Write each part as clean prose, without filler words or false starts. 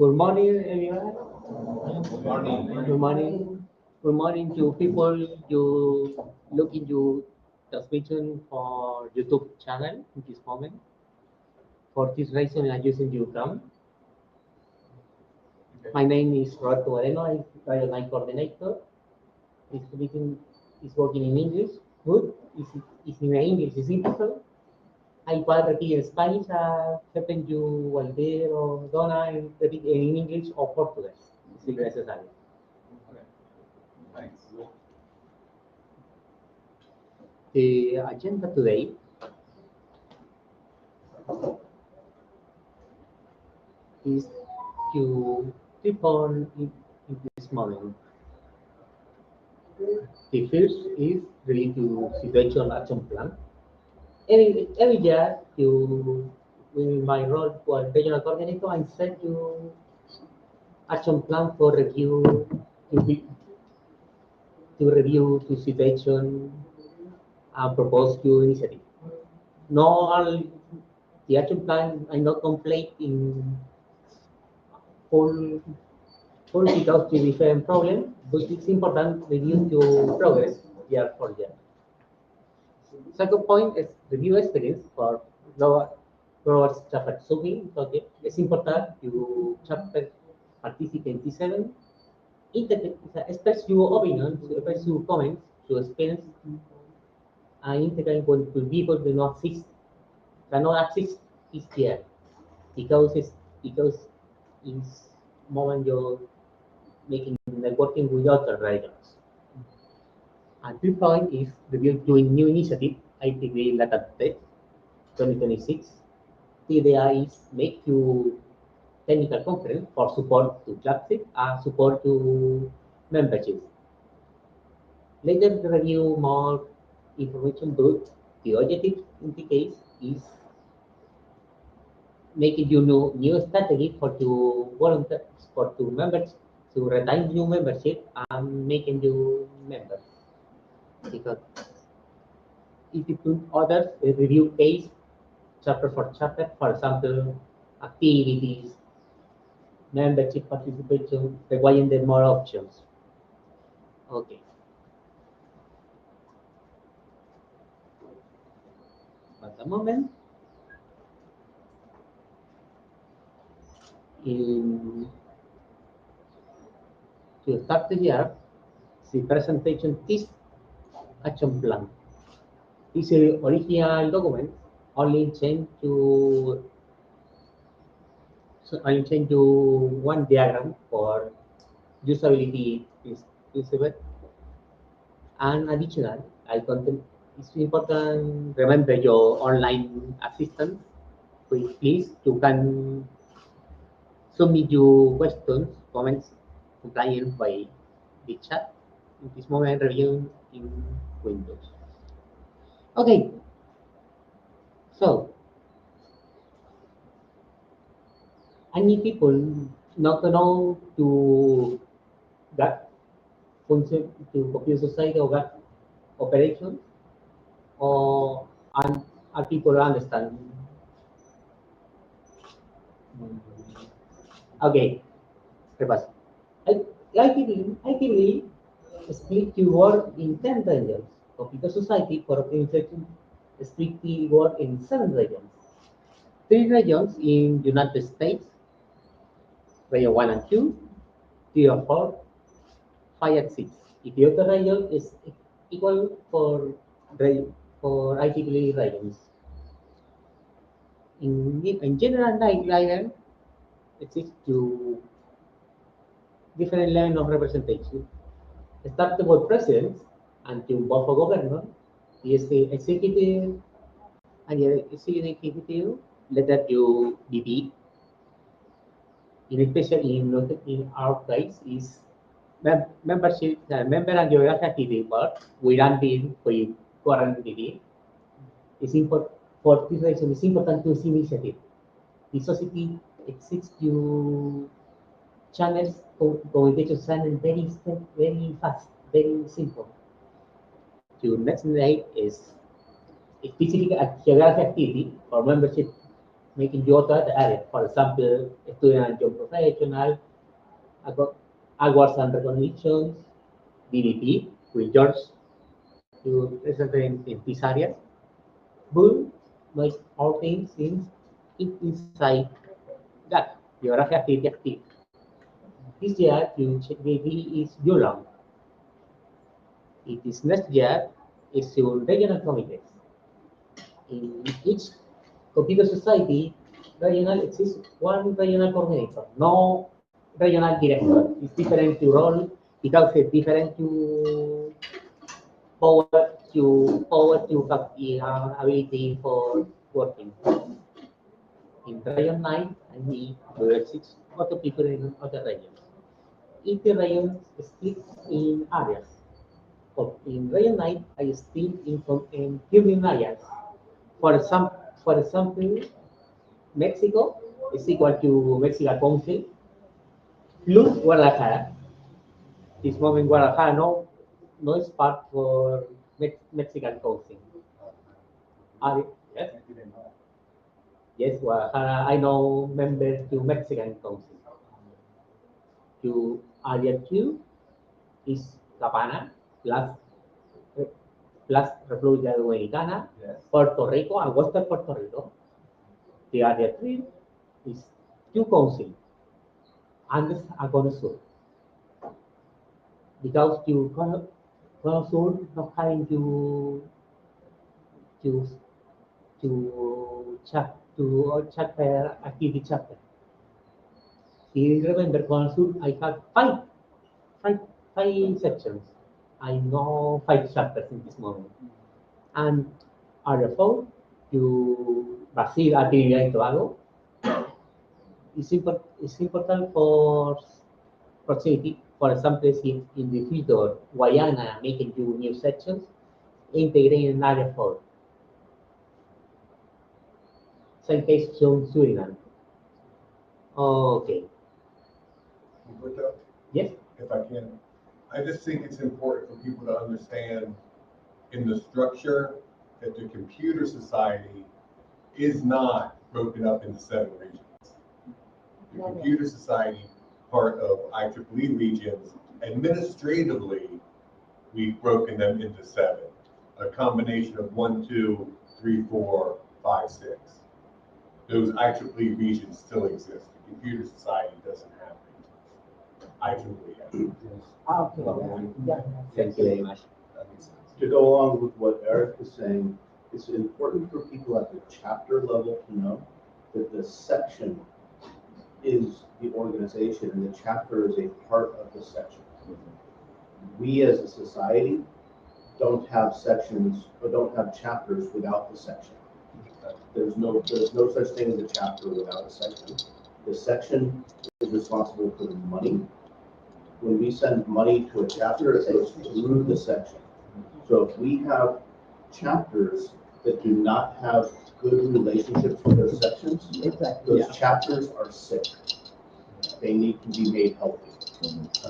Good morning, everyone. Good morning. Good morning. Good morning to people you look into transmission for YouTube channel in this moment. For this reason, I'm using YouTube. My name is Roberto Moreno. I'm online coordinator. This meeting is working in English. Good. Is in English. Is simple. I will repeat in Spanish. Helping you Walter or Donna and repeat in English or Portuguese. Si necesario. Thanks. The agenda today is to keep on in this moment. The first is related to situation action plan. Every year, with my role for regional coordinator, I send you action plan for review to be, to review the situation and propose to initiative. No, all the action plan I not complete in full because to different problems, but it's important review your progress year for year. Second point is review experience for lower chapter summing. Okay, it's important you chapter participant 7. Express your opinion, express your comments, your experience, and integrate to people do not assist, cannot assist is here because it's moment you're making networking with other writers. And third point is review doing new initiative, ITV Latin Tech 2026. The idea is make you technical conference for support to classic and support to memberships. Later review more information but the objective in the case is making you know new strategy for to volunteers for to members to retain new membership and making you members because if you put others review case chapter for chapter, for example, activities, membership participation, requiring the more options. Okay. At the moment, in to start the year, the presentation this action plan. This original document only change to only change to one diagram for usability principle and additional I content it's important remember your online assistant please you can submit your questions comments compliant by the chat in this moment reviewing in Windows. Okay, so I need people not to know to that function to computer society or that operation or and people understand. Okay, repaso. I, I split your work in 10 regions. Computer society for optimization split the work in 7 regions. 3 regions in United States, region 1 and 2, 3 or 4, 5 and 6. If the other region is equal for IEEE regions. In general guideline exists to different level of representation. Starting with presidents and to both for governor, is the executive and the executive letter to BP. In especially in our case is membership member and geographic activity but we don't deal with current BP. It's important for this reason it's important to see initiative. The society exists to channels communication channel very fast, very simple. To next slide is specific geographic activity for membership making you other area. For example, student and young professional, awards and recognitions, DDP, with George to present in these areas. Bull makes all things inside GAC, Geography Activity Active. This year, you check maybe is Yulang. It is next year, is your regional committees. In each computer society, regional exists one regional coordinator, no regional director. It's different to role because it's different to have ability for working. In region 9, and we exist other people in other regions. Each region splits in areas. So in region 9, I split in 15 areas. For example, Mexico is equal to Mexican Council plus Guadalajara. This moment, Guadalajara no is part for Mexican Council. Yes, yes, Guadalajara. I know member to Mexican Council. To area 2 is Capana plus República Dominicana, Yes. Puerto Rico, and Western Puerto Rico. The area 3 is two council, Andes and Cono Sur. Because you Cono Sur not having to to chapter activity chapter. You remember Cono Sur, I have five, five sections. I know 5 chapters in this moment. And area 4 to Brazil and Trinidad and Tobago. It's important for proximity. For example, if in the future Guyana making two new sections, integrating in area 4. Same case shown Suriname. Okay. Roberto, Yes. if I can, I just think it's important for people to understand in the structure that the computer society is not broken up into 7 regions. The computer society, part of IEEE regions, administratively, we've broken them into 7. A combination of 1, 2, 3, 4, 5, 6. Those IEEE regions still exist. The computer society doesn't have regions. IEEE has. Okay. Yeah. Thank you very much. To go along with what Eric is saying, it's important for people at the chapter level to know that the section is the organization and the chapter is a part of the section. We as a society don't have sections or don't have chapters without the section. There's no such thing as a chapter without a section. The section is responsible for the money. When we send money to a chapter, it goes through the section. So if we have chapters that do not have good relationships with their sections, those chapters are sick. They need to be made healthy.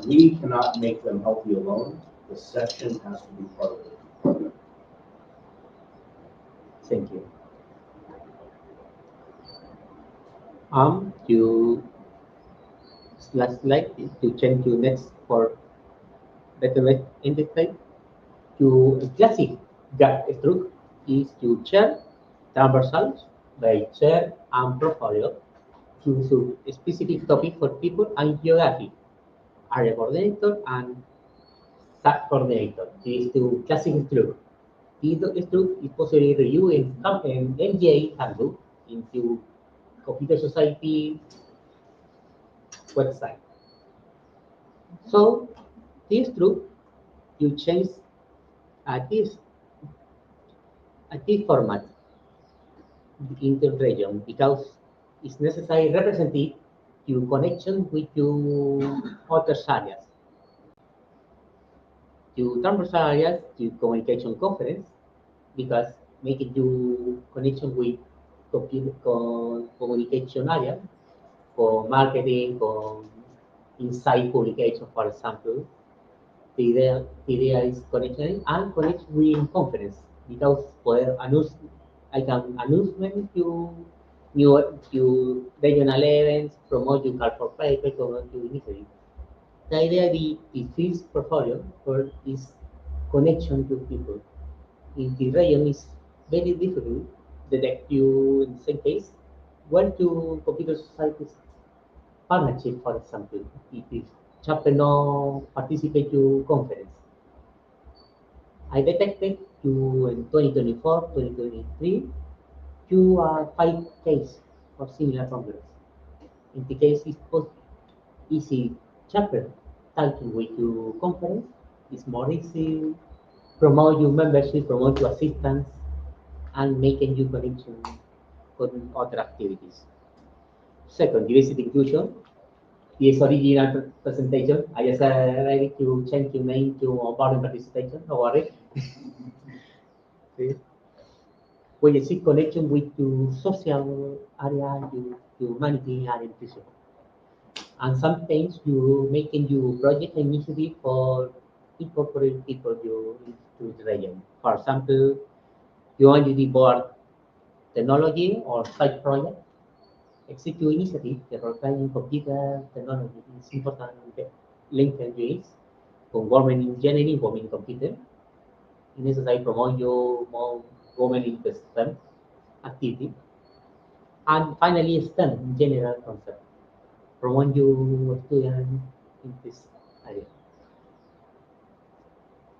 We cannot make them healthy alone. The section has to be part of it. Thank you. You last slide to change to next for better indicate to classic GAC structure is to chair transversals by chair and portfolio to specific topic for people and geography, area coordinator and sub coordinator. This is to classic structure. This structure is possibly reviewed in NGA handbook into Computer Society website. So this group you change at this format into region because it's necessary representative your connection with your other areas. Your transversal areas, your communication conference, because making you connection with communication area for marketing, for inside publication, for example. The idea is connection and connect with conference because poder I can announcement new regional events, promote your call for paper, promote your initiative. The idea the first portfolio for is connection to people. In the region is very difficult detect you in the same case. Went to computer societies partnership, for example, if the chapter no participate to conference. I detected you in 2024, 2023, you are 5 cases of similar problems. In the case is post easy chapter talking with your conference, it's more easy, promote your membership, promote your assistance, and making you connection with other activities. Second, diversity inclusion. This original presentation, I just ready to change your name to onboarding participation, no worry. Okay. When you see connection with your social area, your humanity and inclusion. And sometimes you making your project initiative for incorporate people you into the region. For example, you want to board technology or side project, execute initiative that require computer technology is important link engines con government engineering, government computer. In this I promote your more government in the STEM activity. And finally STEM general concept. Promote your student in this area.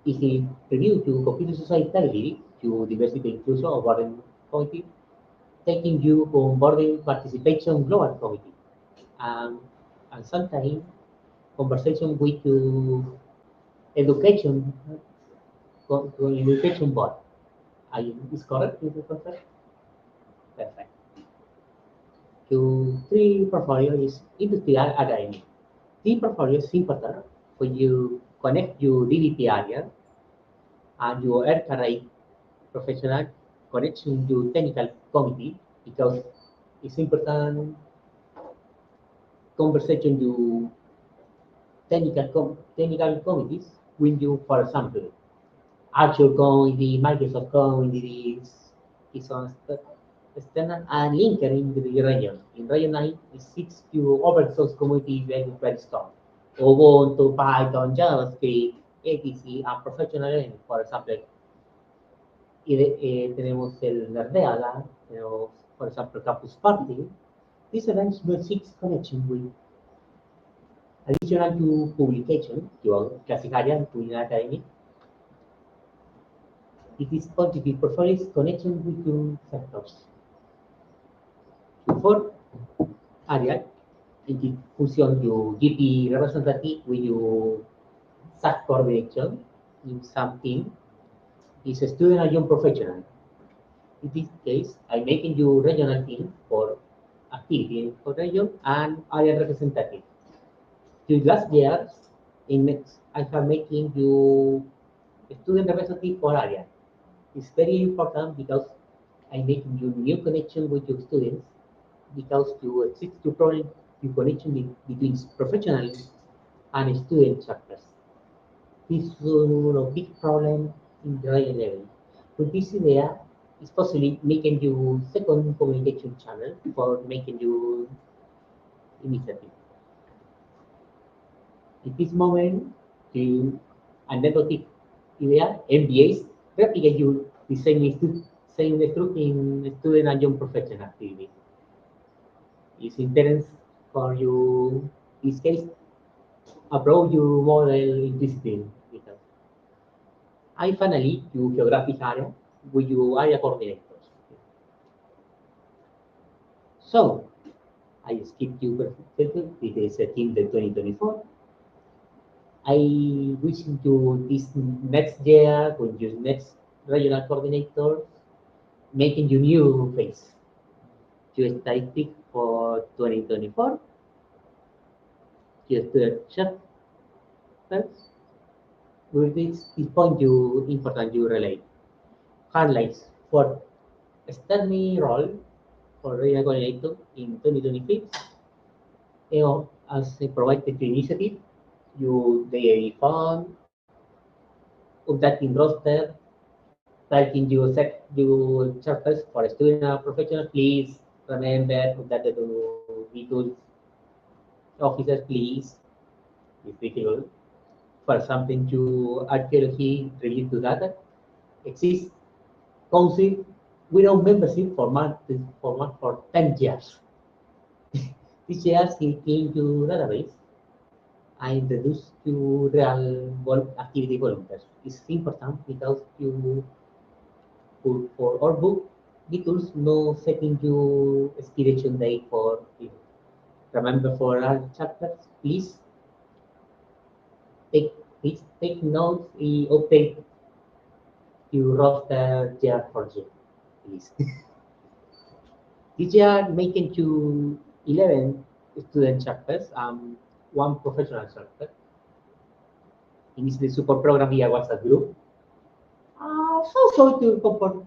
If he review to computer society to diversity inclusion or boarding committee, taking you on boarding participation global committee. Um, and sometimes conversation with your education education board. Is correct in the concept? Perfect. To three portfolio is industrial academic. Three portfolio is important for you connect your DDP area and your air career professional connection to technical committee because it's important conversation to technical committees when you, for example, Azure community, Microsoft community is on external and linked in the region. In region 9, it sits to open source community very strong. Ubuntu, Python, JavaScript, etc. and professional learning, for example, tenemos el Nerdeala, tenemos, for example, Campus Party. These events will seek connection with additional to publication, to classic area, to an academic. It is positive portfolio's connection with two sectors. For area, it function your GP representative with your SAT coordination in some team is a student and young professional. In this case, I'm making you regional team for activity for region and area representative. The last years, in next, I have making you student representative for area. It's very important because I make you new connection with your students because you exist to problem you connection between professionals and student chapters. This is a big problem in the higher level. With this idea, it's possibly making you second communication channel for making you initiative. At this moment, to anecdotic idea, MBAs replicate you the same structure in student and young professional activity. It's interest for you, this case, approach your model in discipline. And finally, your geographic area with your area coordinators. So, I skipped you perfectly. It is a team the 2024. I wish to this next year with your next regional coordinator, making you new face. You static for 2024. Just to check first. With this point you important you relate. Highlights for external role for regional coordinator in 2023. As a provided initiative, you they fund updating roster, typing your chapters for student and professional, please remember that we told officers, please, if possible, for something to archaeology related to that exists council without membership for 10 years. This years he came to database and introduced to real activity volunteers. It's important because you put for our book details no setting you expiration date for you. Remember for our chapters, please take notes, update your roster year for year, please. This year making to 11 student chapters, one professional chapter. In the support program via WhatsApp group. So to support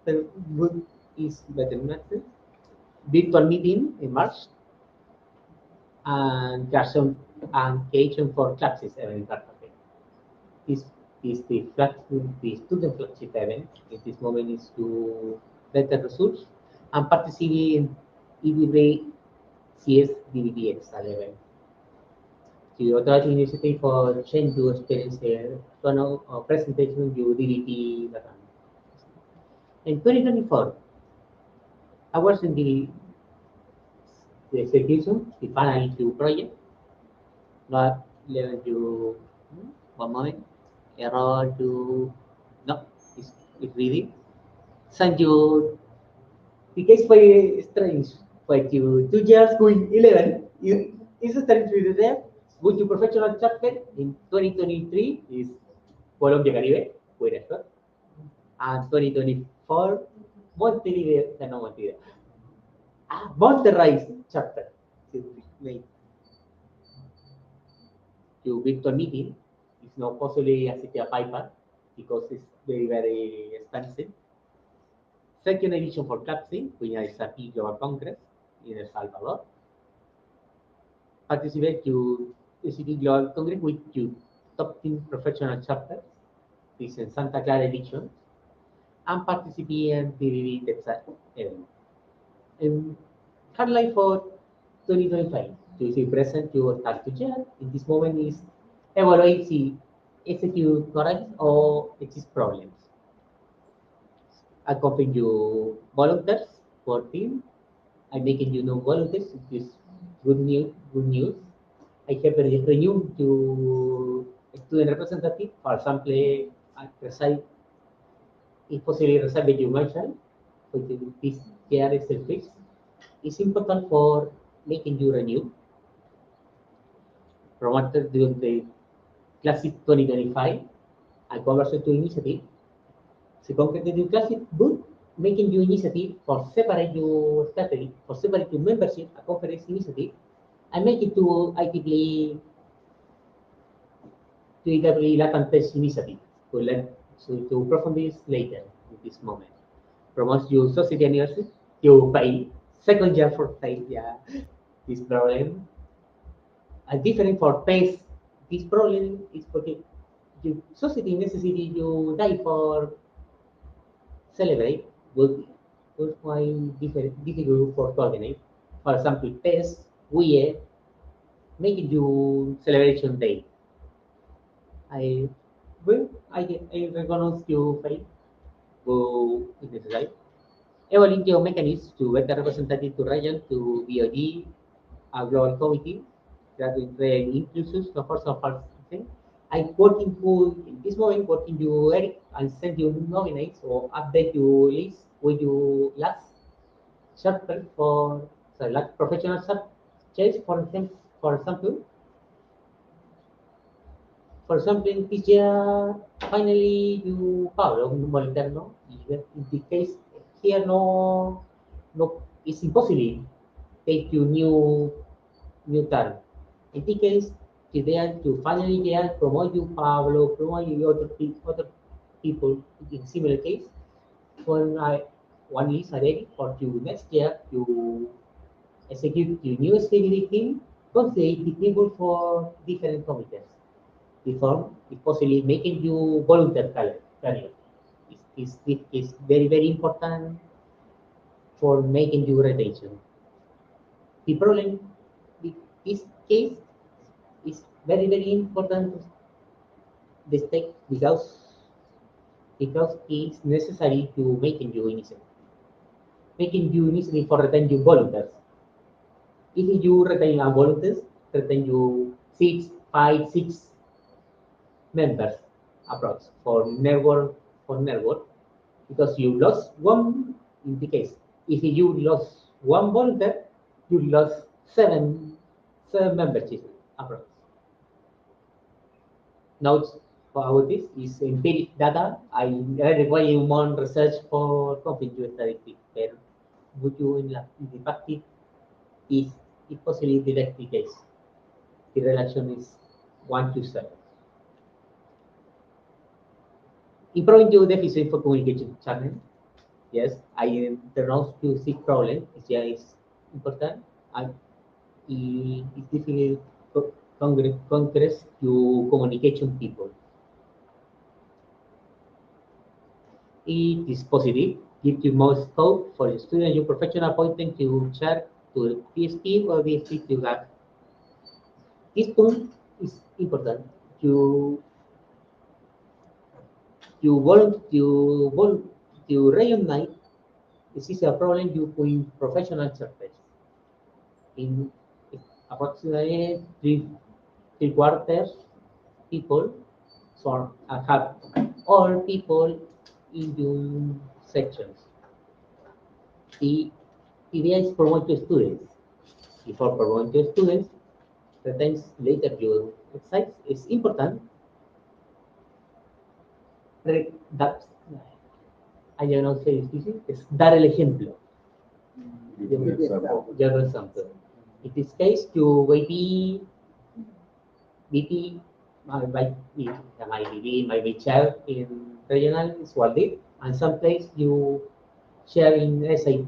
the group is better method. Virtual meeting in March and classroom and occasion for classes event. This is the student flagship event. At this moment is to better results and participate in EDB CS DBDX event. The other initiative for change your experience here, so now presentation you DBT data. In 2024, I was in the execution, the final two project, not level to one moment, error to no, it's reading. Send you the case very strange. Like you 2 years going 11, is a strange with there. Go to professional chapter in 2023 is Colombia Caribe, wherever. And 2024, Montevideo, no Montevideo. Monterrey chapter. To make to virtual meeting. It's not possibly as a paper because it's very, very expensive. Second edition for CLAPSI, which is a Global Congress in El Salvador. Participate to the Global Congress with your top 10 professional chapters. This is Santa Clara edition. And participate in PVV Texas event. And highlight for 2025 to see present your start to share. In this moment is evaluate the execute correct or exist problems. Accompany you volunteers for team. I'm making you know volunteers. It is good news. Good news. I have renewed to student representative. For example, I reside if possibly reside with you mentioned. So this care is fixed. It's important for making you renew. Promoted during the Classic 2025 and conversion to initiative. So concretely the Classic good making you initiative for separate your strategy, for separate your membership, a conference initiative, and make it to ITP to IEEE Latin Test initiative. To perform this later in this moment. Promote your society anniversary, you pay second year for pay, yeah, this problem. And different for pace, this problem is because you society necessity you die for celebrate would find difficult for coordinate. For example, PES, we making you celebration day. I I recognize you faith go if necessary. Evaluate your mechanisms to better representative to region to BOD, a global committee that will train inclusions the first of all thing. I working for in this moment working you Eric and send you nominates or update your list with your last chapter for so like professional sub change for example this year finally you Pablo Moliterno in the case here no it's impossible take you new term. In this case, today to finally get promote you Pablo, promote you other people in similar case. When I one is ready for you next year to execute your new strategic team, consider the people for different committees. The form is possibly making you volunteer career. Is very very important for making your retention. The problem with this case is very important the stake because it's necessary to making you initiative. Making you initiative for retain your volunteers. If you retain a volunteers, retain you six members approx for network because you lost one in the case. If you lost one volunteer, you lost seven memberships approx. Notes for our this is empiric data. I require human research for confidential statistics, but would you in the practice is it possibly direct the case. The relation is 1 to 7. Improving your deficit for communication channel. Yes, I diagnose to see problem is important. And it's difficult congress to communication people. It is positive, give you more scope for the student, your professional appointment to share to PSP or VSP to GAC. This point is important. You recognize this is a problem you in professional surface. In approximately three quarters people, so I have all people in your sections. The idea is promote to students. Before promoting to students, sometimes later your exercise is important. That I don't know say es dar el ejemplo. Give an example. Give an example. In this case, you VP, my VP in regional is Waldir, and sometimes you share in SIP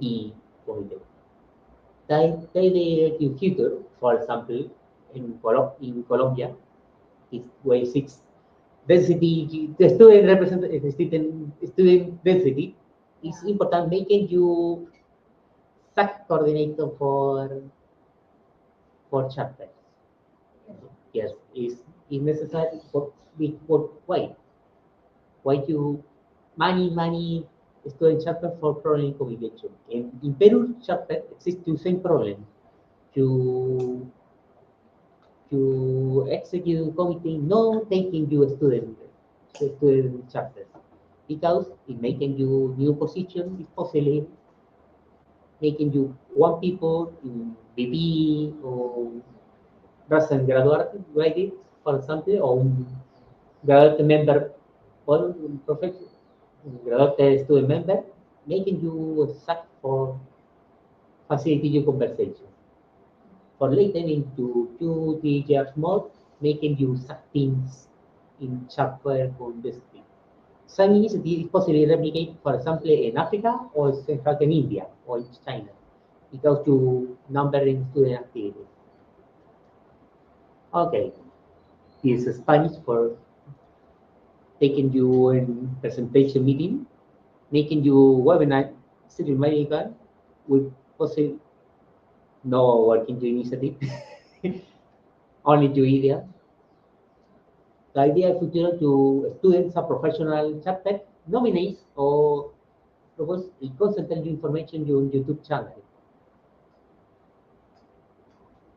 committee. They the tutor, for example, in Colombia, is way 6 density, the student represent the student density is important, making you SAC coordinator for chapters. Yes, is necessary for why? Why you many student chapter for problem communication. In Peru chapter exists the same problem to execute committee no taking you student chapters because it making you new position is possibly making you one people in BB or recent graduate, for example, or un graduate member or profession graduate student member, making you suck for facilitate your conversation. For later into 2 3 years more, making you suck things in chapter on this thing. Some initiative is possibly replicate, for example, in Africa or in fact in India or in China, because to number in student activities. Okay, this is Spanish for taking you in presentation meeting, making you webinar, still medical with possible no working to initiative, only to idea. The idea is to students a professional chapter nominates or propose a concentrated information on YouTube channel.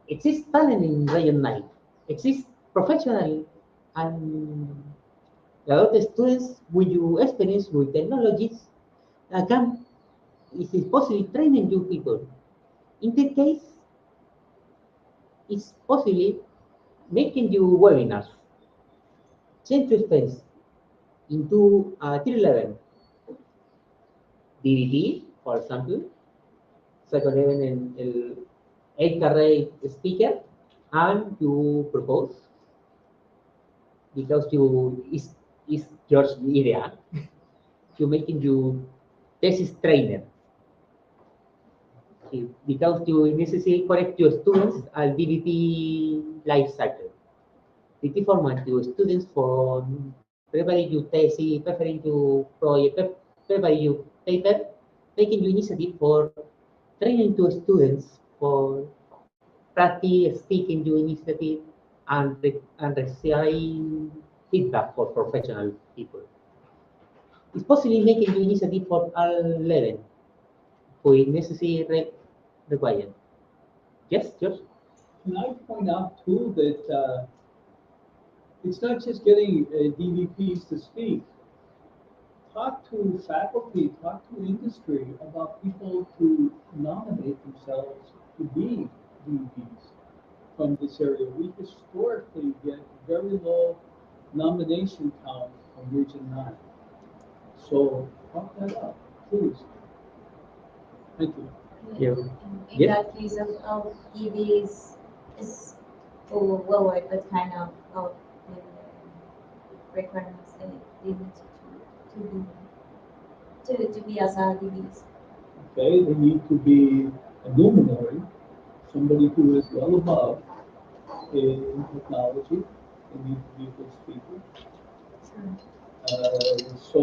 Exists talent in region 9. Exists professional and a lot of students with your experience with technologies can it is possible training you people. In that case, it's possibly making you webinars. Change your space into 311 DVD, for example, second level in el 8 array speaker, and you propose because you is your idea to making you thesis trainer. Because you necessarily correct your students al DBT life cycle. DBT format your students for preparing your thesis, preparing your project, preparing your paper, making you initiative for training to students for practice speaking your initiative and receiving feedback for professional people. It's possibly making your initiative for all level with necessary required. Yes, George? Can I point out too that it's not just getting DVPs to speak. Talk to faculty, talk to industry about people to nominate themselves to be DVPs from this area. We historically get very low nomination count from Region 9. So talk that up, please. Thank you. Yeah. In Yeah. that case of EV is lower, but kind of requirements that they need to be as a DVs. Okay, they need to be a luminary, somebody who is well above in technology. They need to be a good speaker. So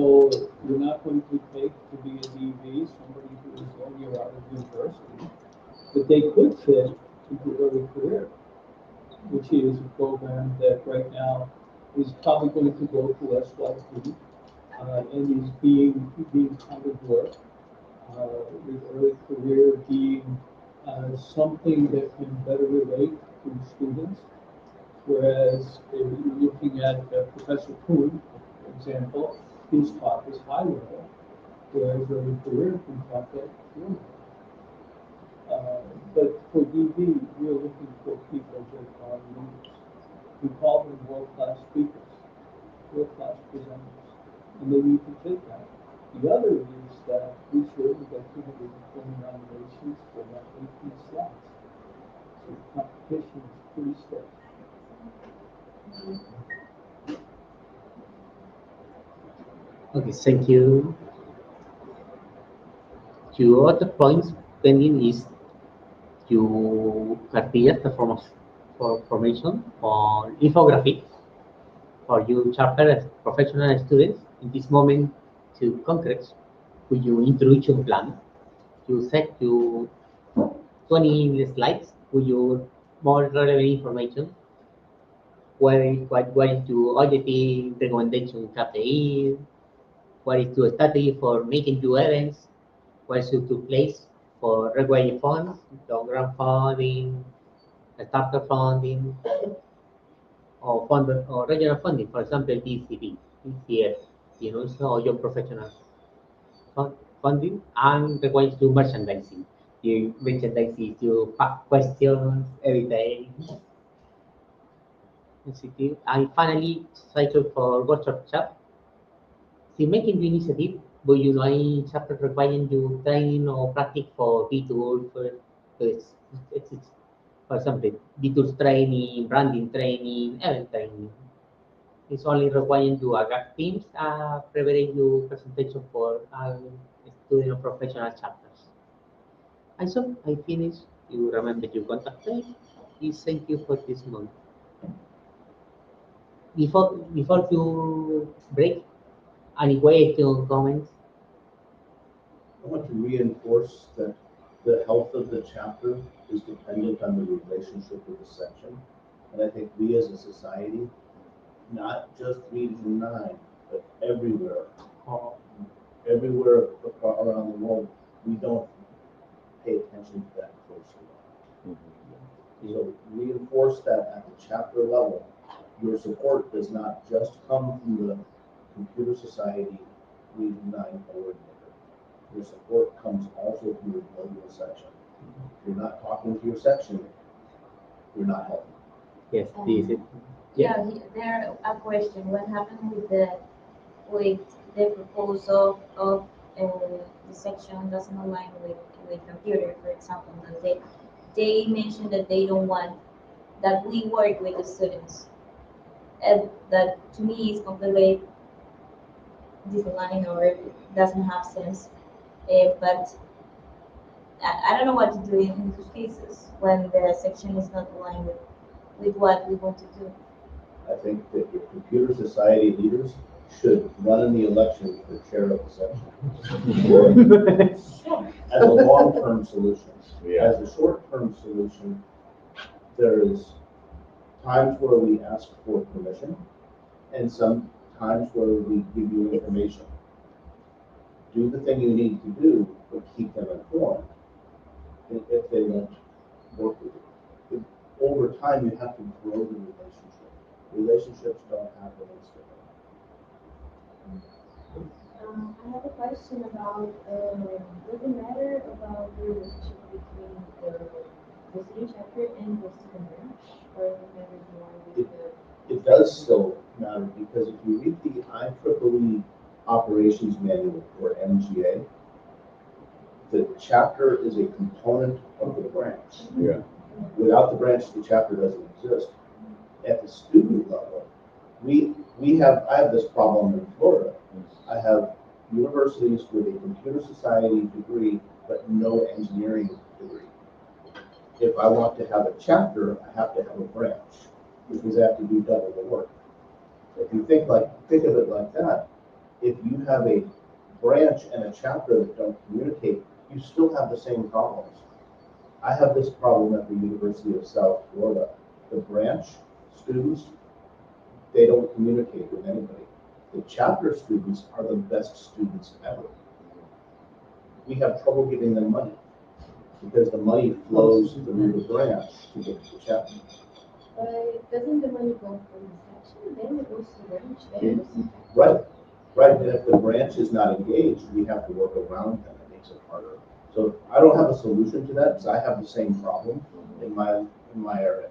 you're not going to take to be a DV somebody who is 1 year out of university, but they could fit into early career, which is a program that right now is probably going to go to SYP and is being kind of worked with early career being something that can better relate to students. Whereas if you're looking at Professor Kuhn, for example, his talk is high level, whereas early career can talk at low level. But for DV, we're looking for people that are leaders. We call them world-class speakers, world-class presenters, and they need to fit that. The other is that we should get 220 nominations for that 18 slots. So the competition is pretty stiff. Okay, thank you. Your other points pending is your cartillas performance for formation on infographics for you chapter as professional students in this moment to concrete with your introduction plan. You set your 20 slides with your more relevant information. What is your auditing recommendation KPI? What is your strategy for making your events? What should take place for required funds, long-run funding, starter funding, or fund or regional funding, for example, DCP, DCF, so your professional funding and requires to merchandising. You merchandise is you pack questions every day. And finally, cycle for workshop. Si making the initiative, but you know, I chapter requiring you training or practice for B2 it's for example, B2 training, branding training, event training. It's only requiring you a GAC teams, preparing you presentation for student or professional chapters. And so I finish. You remember your contact page. Please thank you for this month. Before you break, any question, comments? I want to reinforce that the health of the chapter is dependent on the relationship with the section. And I think we as a society, not just Region 9, but everywhere, around the world, we don't pay attention to that closely. So reinforce that at the chapter level. Your support does not just come from the Computer Society Region 9 coordinator. Your support comes also from your global section. If you're not talking to your section, you're not helping. Yes, this is. Yeah, there a question. What happened with the proposal of the section doesn't align with computer, for example, that they mentioned that they don't want that we work with the students, and that to me is completely disaligned or doesn't have sense. But I don't know what to do in those cases when the section is not aligned with what we want to do. I think that your Computer Society leaders should run in the election for chair of the section. As a long-term solution. Yeah. As a short-term solution, there's times where we ask for permission and some times where we give you information. Do the thing you need to do, but keep them informed if they won't work with you. Over time, you have to grow the relationship. Relationships don't happen instantly. I have a question about, does it matter about the relationship between the student chapter and the student branch? Or does it matter more with the? It does still matter because if you read the IEEE Operations Manual, or MGA, the chapter is a component of the branch. Yeah. Without the branch, the chapter doesn't exist. At the student level, I have this problem in Florida. I have universities with a computer society degree, but no engineering degree. If I want to have a chapter, I have to have a branch, which means I have to do double the work. If you think of it like that, if you have a branch and a chapter that don't communicate, you still have the same problems. I have this problem at the University of South Florida. The branch students, they don't communicate with anybody. The chapter students are the best students ever. We have trouble giving them money because the money flows through the branch to get to the chapter. But doesn't the money go from the section, then it goes to the branch, then it goes to the chapter? Right, and if the branch is not engaged, we have to work around them, it makes it harder. So I don't have a solution to that, because I have the same problem in my area.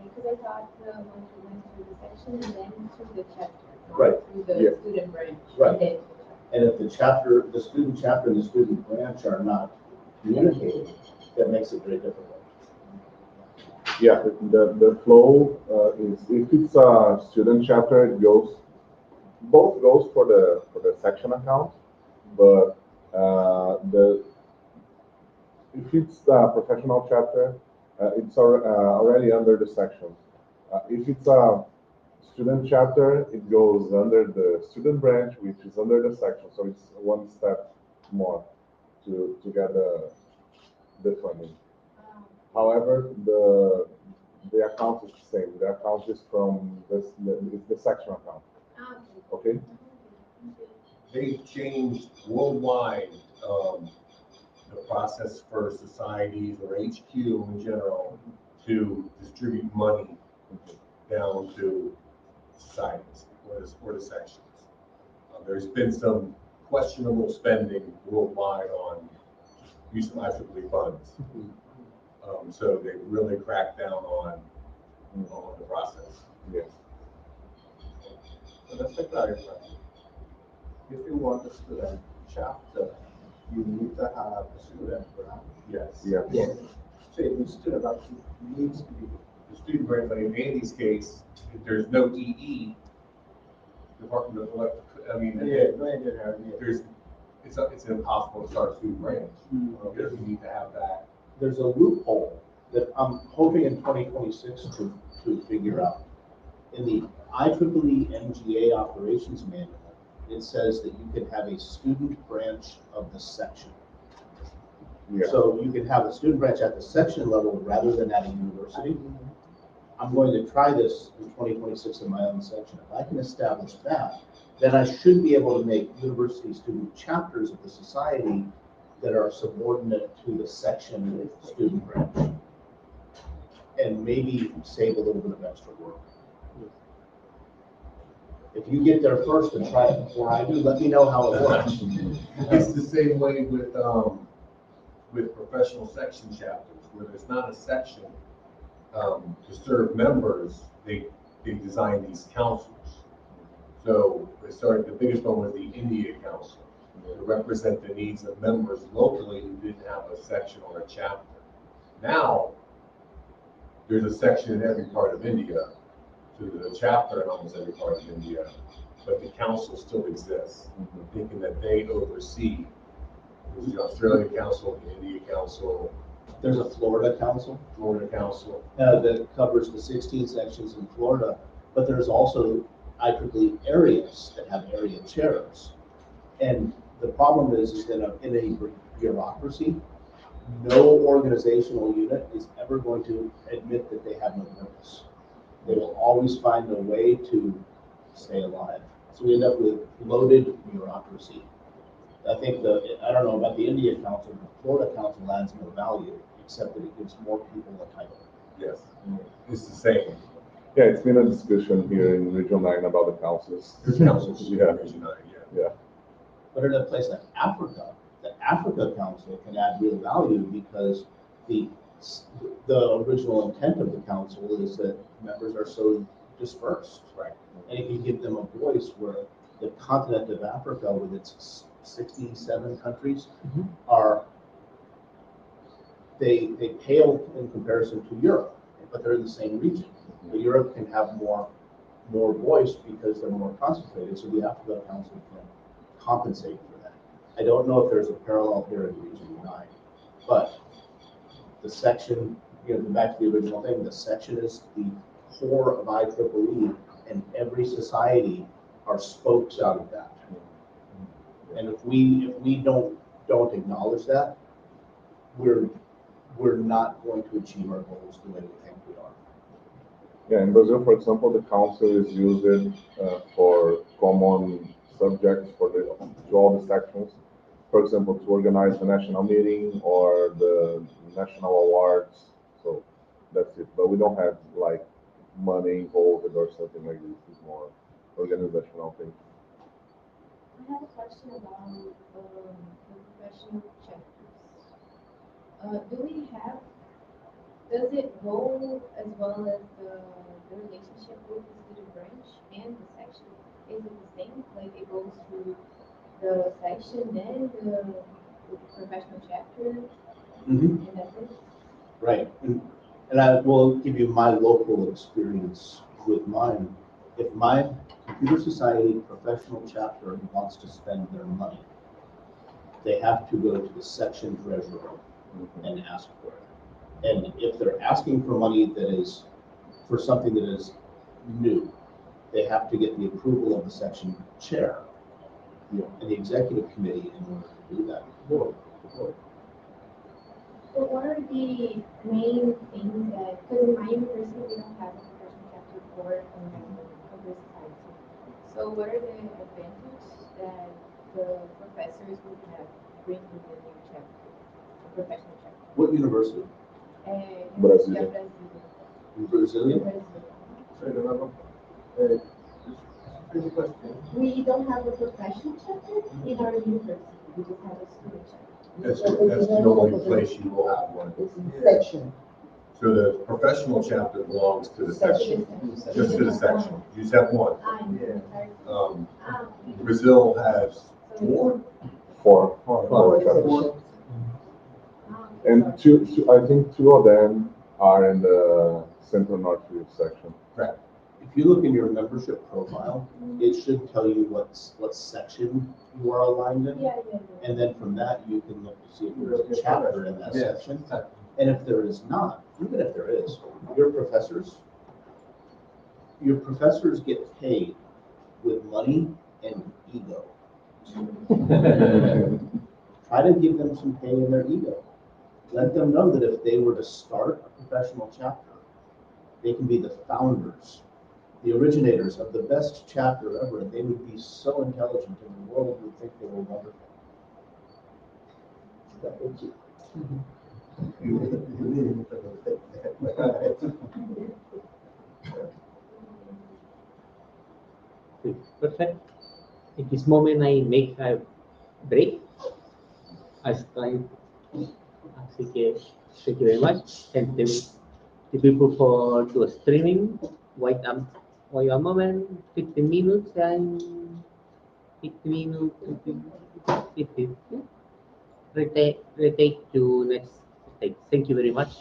Because I thought the money went through the section and then to the chapter. not Right. Through the Yeah. student branch. Right. and then to the chapter. And if the student chapter and the student branch are not communicating, that makes it very difficult. Yeah, the flow is, if it's a student chapter, it goes, both goes for the section account, but if it's a professional chapter, it's already under the section. If it's a student chapter, it goes under the student branch, which is under the section, so it's one step more to get the funding. However, the account is the same. The account is from the section account. Okay. They've changed worldwide, the process for societies or HQ in general to distribute money down to societies or the sections. There's been some questionable spending worldwide on use of IEEE funds. So they really cracked down on the process. Yes. So let's clarify. If you want a student chapter, you need to have a student branch. Yes. Yeah. Yes. So the student actually needs to be. The student branch, but in Andy's case, if there's no DE, Department of Electric, it's impossible to start a student branch. Because you need to have that. There's a loophole that I'm hoping in 2026 to figure out. In the IEEE MGA Operations Manual, it says that you can have a student branch of the section. Yeah. So you can have a student branch at the section level rather than at a university. I'm going to try this in 2026 in my own section. If I can establish that, then I should be able to make university student chapters of the society that are subordinate to the section student branch. And maybe save a little bit of extra work. If you get there first and try it before I do, let me know how it works. It's the same way with professional section chapters, where there's not a section to serve members. They design these councils. So the biggest one was the India Council, to represent the needs of members locally who didn't have a section or a chapter. Now, there's a section in every part of India, to the chapter in almost every part of India, but the council still exists, thinking that they oversee. There's the Australia Council, the India Council, There's a Florida council Florida Council. that covers the 16 sections in Florida, but there's also IEEE areas that have area chairs. And the problem is that in a bureaucracy, no organizational unit is ever going to admit that they have no purpose. They will always find a way to stay alive. So we end up with loaded bureaucracy. I think I don't know about the Indian Council, but Florida Council adds no value, except that it gives more people a title. Yes, it's the same. Yeah, it's been a discussion here in Region 9 about the councils. There's councils, Yeah. yeah. But in a place like Africa, the Africa Council can add real value because the original intent of the council is that members are so dispersed. Right. And if you give them a voice where the continent of Africa with its 67 countries are, they pale in comparison to Europe, but they're in the same region. But Europe can have more voice because they're more concentrated, so the Africa Council can compensate for that. I don't know if there's a parallel here in Region 9, but the section, back to the original thing, the section is the core of IEEE, and every society are spokes out of that. And if we don't acknowledge that, we're not going to achieve our goals the way we think we are. Yeah, in Brazil, for example, the council is used for common subjects to all the sections. For example, to organize the national meeting or the national awards. So that's it. But we don't have like money involved or something like this. It's more organizational thing. I have a question about the professional chapters. Does it go as well as the relationship with the student branch and the section? Is it the same? Like it goes through the section, then the professional chapter, and that's it? Right. And I will give you my local experience with mine. If my computer society professional chapter wants to spend their money, they have to go to the section treasurer and ask for it. And if they're asking for money that is for something that is new, they have to get the approval of the section chair and the executive committee in order to do that. So what are the main things because in my university we don't have a professional chapter for computer society. So what are the advantages that the professors would have bring with the new chapter, the professional chapter? What university? University Brazil. of Brazil. In Brazilian? Brazil. Just a question. We don't have a professional chapter in our university. We just have a student chapter. That's the only place you will have one. Section. So the professional chapter belongs to the section, Section. just to the section. You just have one. Ah, Brazil has four. Four chapters. And I think two of them are in the Central North section. Correct. If you look in your membership profile, it should tell you what section you are aligned in. yeah. And then from that, you can look to see if there's a chapter in that Yes. section. And if there is not, even if there is, your professors get paid with money and ego. Try to give them some pay in their ego. Let them know that if they were to start a professional chapter, they can be the founders, the originators of the best chapter ever, and they would be so intelligent and the world would think they were wonderful. Perfect. At this moment, I make a break. I start. Thank you very much. And the people for to streaming. Wait a moment. 15 minutes and 15 minutes. 15. Retake to next stage. Thank you very much.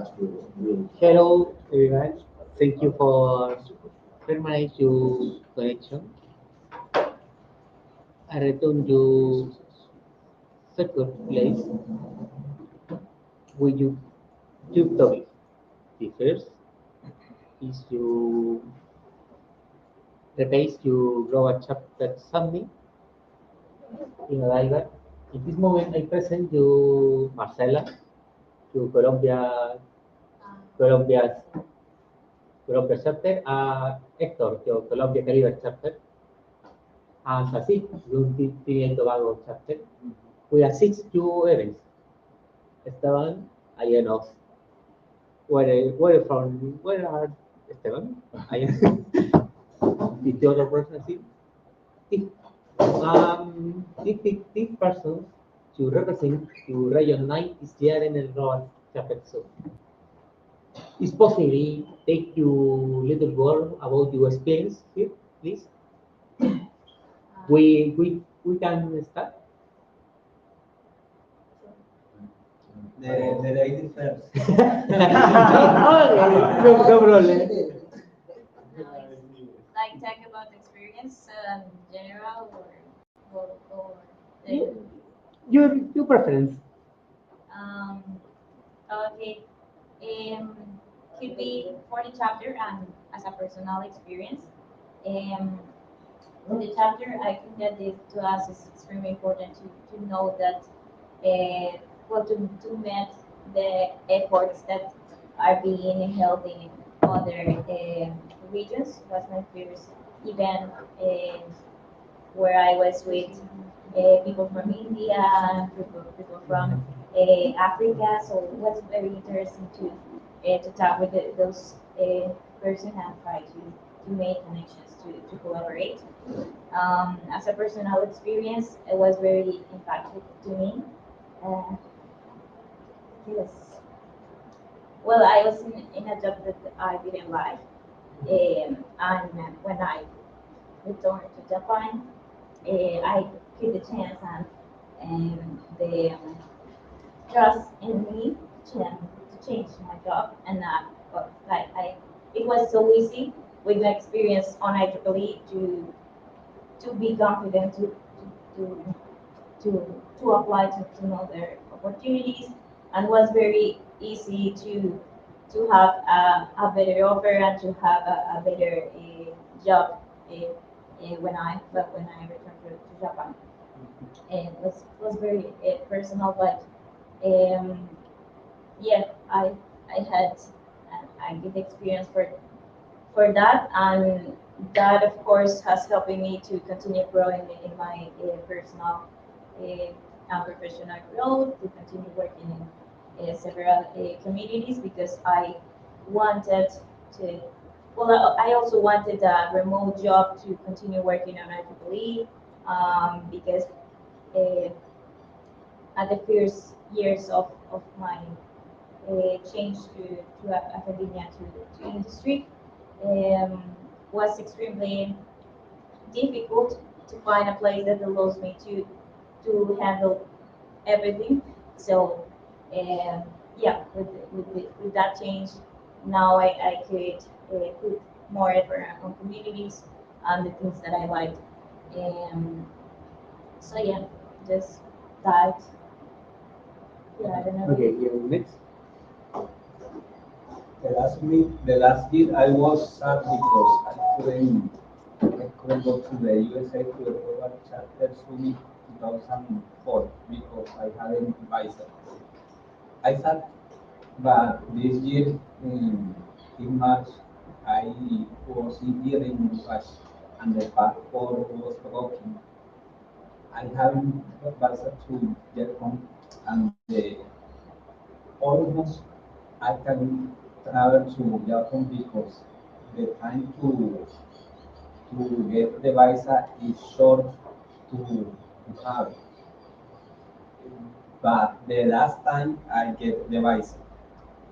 that's really, really. Hello, everyone. Thank you for permanent your connection. I return you second place with you two topics. The first is you repase you grow a chapter something in arrival. In this moment, I present you Marcela, to Colombia's Colombia chapter, Hector, your Colombia Caribe chapter, and Sasi, your Trinidad and Tobago chapter. We assist two events. Esteban, I know. Where are Esteban? I the other person, see? This person to represent to region 9 is there in the Road chapter. So it's possible take you little word about your experience here, please. We can start. The lady first. No problem. Like talk about experience general or the, Your preference. um, okay. Could be for the chapter and as a personal experience. Um, in the chapter, I think that this to us is extremely important to know that well to meet the efforts that are being held in other regions. Was my first event where I was with people from India, people from Africa. So it was very interesting to talk with those persons and try to make connections to collaborate. As a personal experience, it was very impactful to me. Uh, yes. Well, I was in a job that I didn't like, and when I returned to Japan, I took the chance and the trust in me to change my job, and well, like it was so easy with the experience on IEEE to be confident to to apply to know their opportunities, and was very easy to have a better offer and to have a better job when I returned to Japan. And was very personal, but um, yeah, I had a good experience for that, and that of course has helped me to continue growing in my personal and professional growth, to continue working in several communities because I wanted to. Well, I also wanted a remote job to continue working on IEEE because uh, at the first years of my change to academia to industry um, was extremely difficult to find a place that allows me to handle everything. So yeah, with that change, now I could put more effort on communities and the things that I like. So yeah, just that. Yeah, I don't know. Okay, you next. The last year I was sad because I couldn't go to the USA to the Global Charter Summit 2004 because I hadn't visa. I thought, but this year in March I was here in Uruguay and the passport was broken. I haven't visa to get home and almost I can travel to Japan because the time to get the visa is short to have. But the last time I get the visa,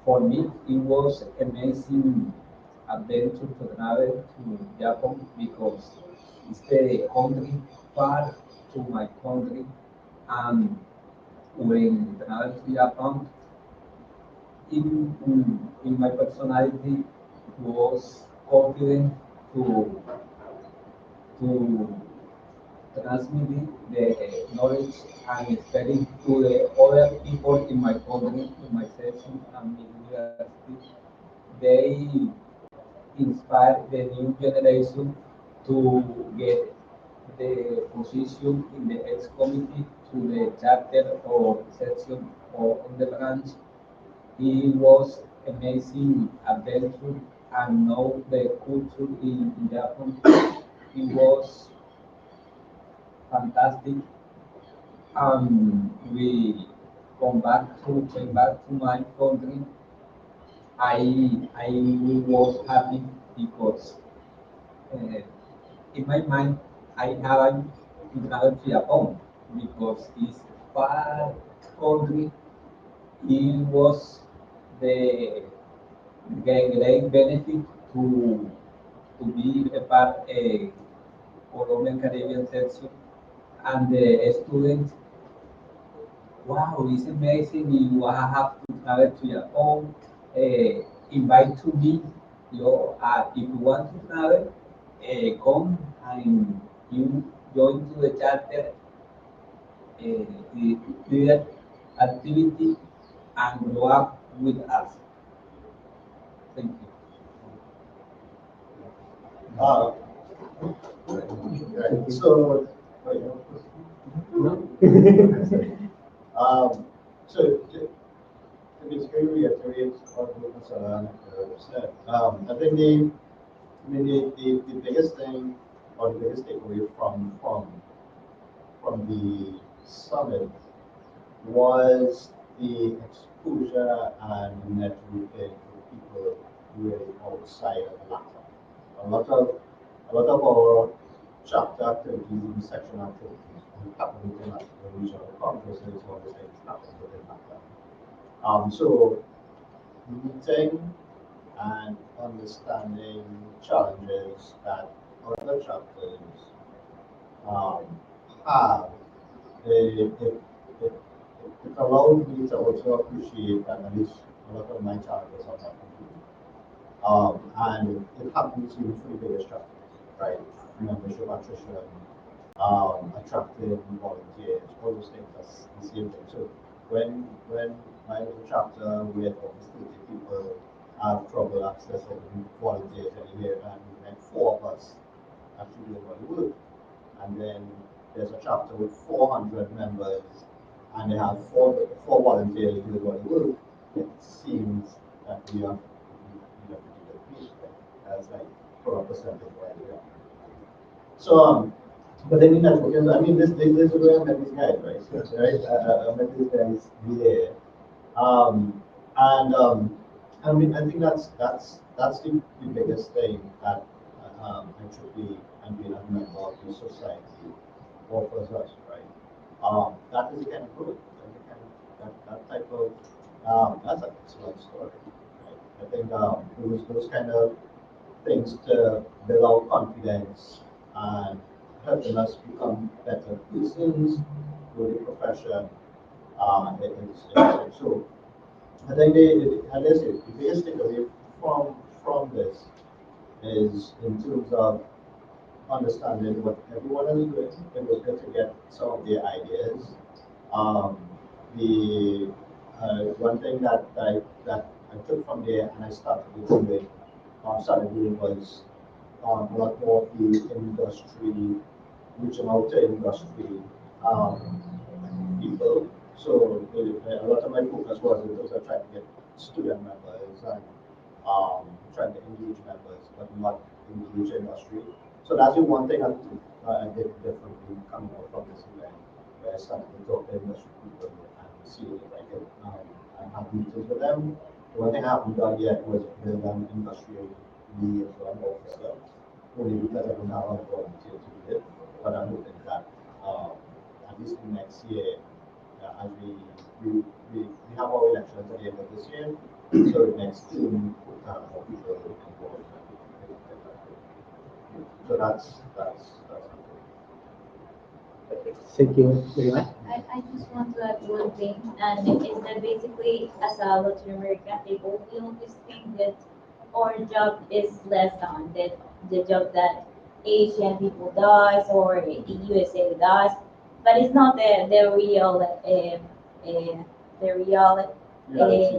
for me it was amazing adventure to travel to Japan because it's the country far to my country and when travel to Japan in my personality was confident to transmitting the knowledge and experience to the other people in my country, in my section and my university. They inspire the new generation to get the position in the ex committee to the chapter or section or on the branch. It was amazing adventure and know the culture in Japan. It was fantastic. We came back to my country. I was happy because uh, in my mind I haven't traveled to Japan because it's far country. It was the great benefit to be a part a Colombian Caribbean section and the students. Wow, it's amazing. You have to travel to your home. Invite to me. If you want to travel, come and you join to the charter the activity and grow up with us. Thank you. Uh, right. So, wait, No? to basically reiterate what Lucas said, I think the biggest thing or the biggest takeaway from the summit was the exposure and networking for people really outside of the laptop. A lot of a lot of our chapter activities and section activities happen within the regional conferences or the things happen within laptop. So meeting and understanding challenges that other chapters um, have, it allowed me to also appreciate that at least a lot of my challenges are not complete. And it happens even for the biggest chapters, right? Membership attrition, attracting volunteers, all those things, that's the same thing. So when my little chapter with almost 30 people have trouble accessing volunteers anywhere, and like four of us actually doing all the work. And then there's a chapter with 400 members, and they have four volunteers doing all the work. It seems that we have to do that piece, right? That's like for a percentage right there. So, but then in networking, I mean, this is where I met these guys, right? Right? I met these guys there. Um, I mean, I think that's the biggest thing that actually and being a member of the society offers us, right? That is the kind of growth, that, the kind that type of that's an excellent story, right? I think those kind of things to build our confidence and helping us become better persons with the profession. So I think as I said, the biggest takeaway from this is in terms of understanding what everyone is doing. It was good to get some of their ideas. Um, the one thing that I took from there and I started doing was a lot more of the industry, reaching out to industry um, people. So a lot of my focus was in terms of trying to get student members and trying to engage members, but not engage industry. So that's the one thing I did differently coming out from this event, where I started to talk to industry people and see if I could and have meetings with them. The one thing I haven't done yet was build an industry liaison officer, only because I don't have a volunteer to do it. But I'm hoping that at least next year, as we have our elections at the end of this year, so next June, more people involved. So that's Thank you very much. I I just want to add one thing, and it is that basically, as a Latin American people, we always think that our job is less than that the job that Asian people does or the USA does, but it's not the real the real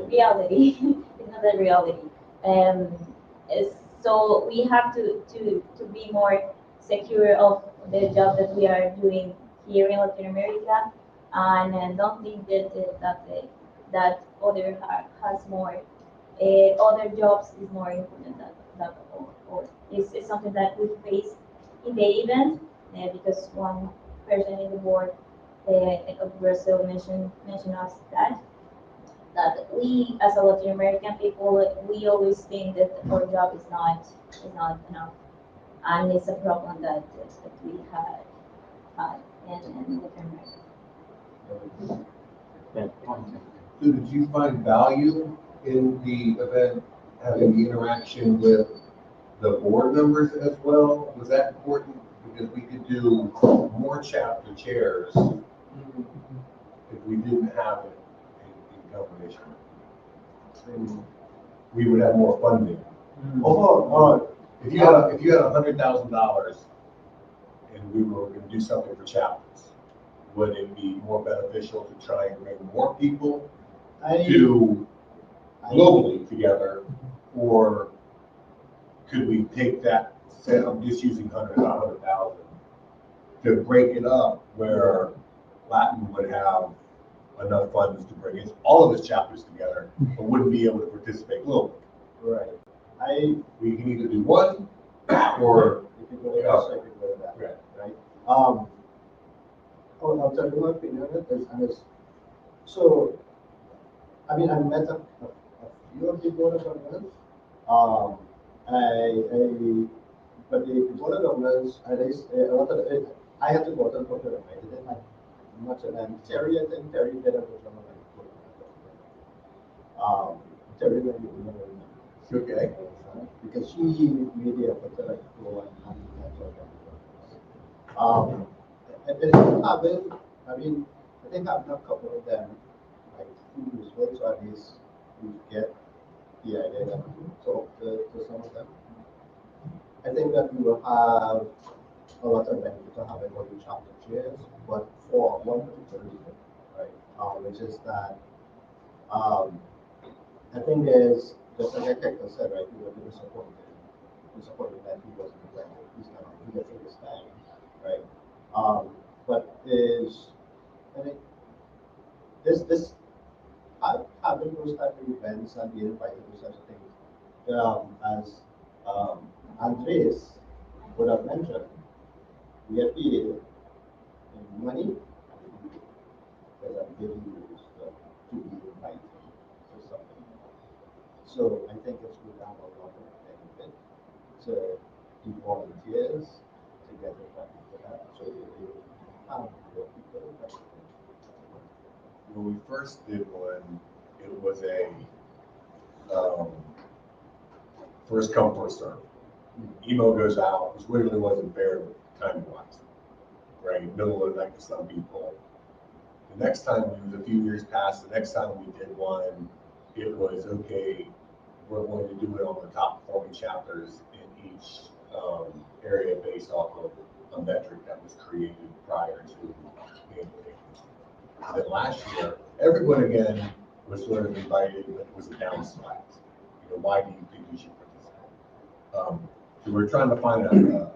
reality. It's not the reality. Um, so we have to be more secure of the job that we are doing here in Latin America, and don't think that other has more other jobs is more important than that or is something that we face in the event because one person in the board of Brazil mentioned us that we as a Latin American people we always think that our job is not enough, and it's a problem that we had in Latin America. So did you find value in the event having the interaction with the board members as well? Was that important? Because we could do more chapter chairs if we didn't have it in combination. And we would have more funding. If you had $100,000 and we were going to do something for chapters, would it be more beneficial to try and bring more people to globally together, or could we take that? Say I'm just using 100,000 to break it up where Latin would have enough funds to bring all of its chapters together, but wouldn't be able to participate globally. Right. We can either do one or If you go to that, I could go to that. Right. Right? I'll tell you my opinion on it, so, I mean, I met a few of the board of governors. But the board of governors, a lot of I had to go to the board of governors. I didn't have much of them. Terry, I think Terry did a good job of it. Terry, maybe you remember. okay. Because she made the effort to like go and handle that job. And having, I mean, I think having a couple of them, like, who is well, so at least you get the idea that you talk to some of them. I think that we will have a lot of benefit to having all the chapter chairs, but for one particular reason, right? Which is that I think there's just like Hector said, right? We were disappointed that he wasn't elected. He's not here for this time, right? But I think this having those type of events and being invited to such a thing, as Andres would have mentioned, we get paid in money because I'm giving you stuff to be invited to something. So I think it's good to have a lot of benefit to the volunteers to get invited to that. So they have more people that When we first did one, it was a first come, first serve. Email goes out, which literally wasn't fair time wise, right? Middle of the night to some people. The next time, it was a few years past, the next time we did one, it was okay, we're going to do it on the top performing chapters in each area based off of a metric that was created prior to the invitation. Then last year, everyone again was sort of invited, but it was a downslide. You know, why do you think you should participate? So we're trying to find a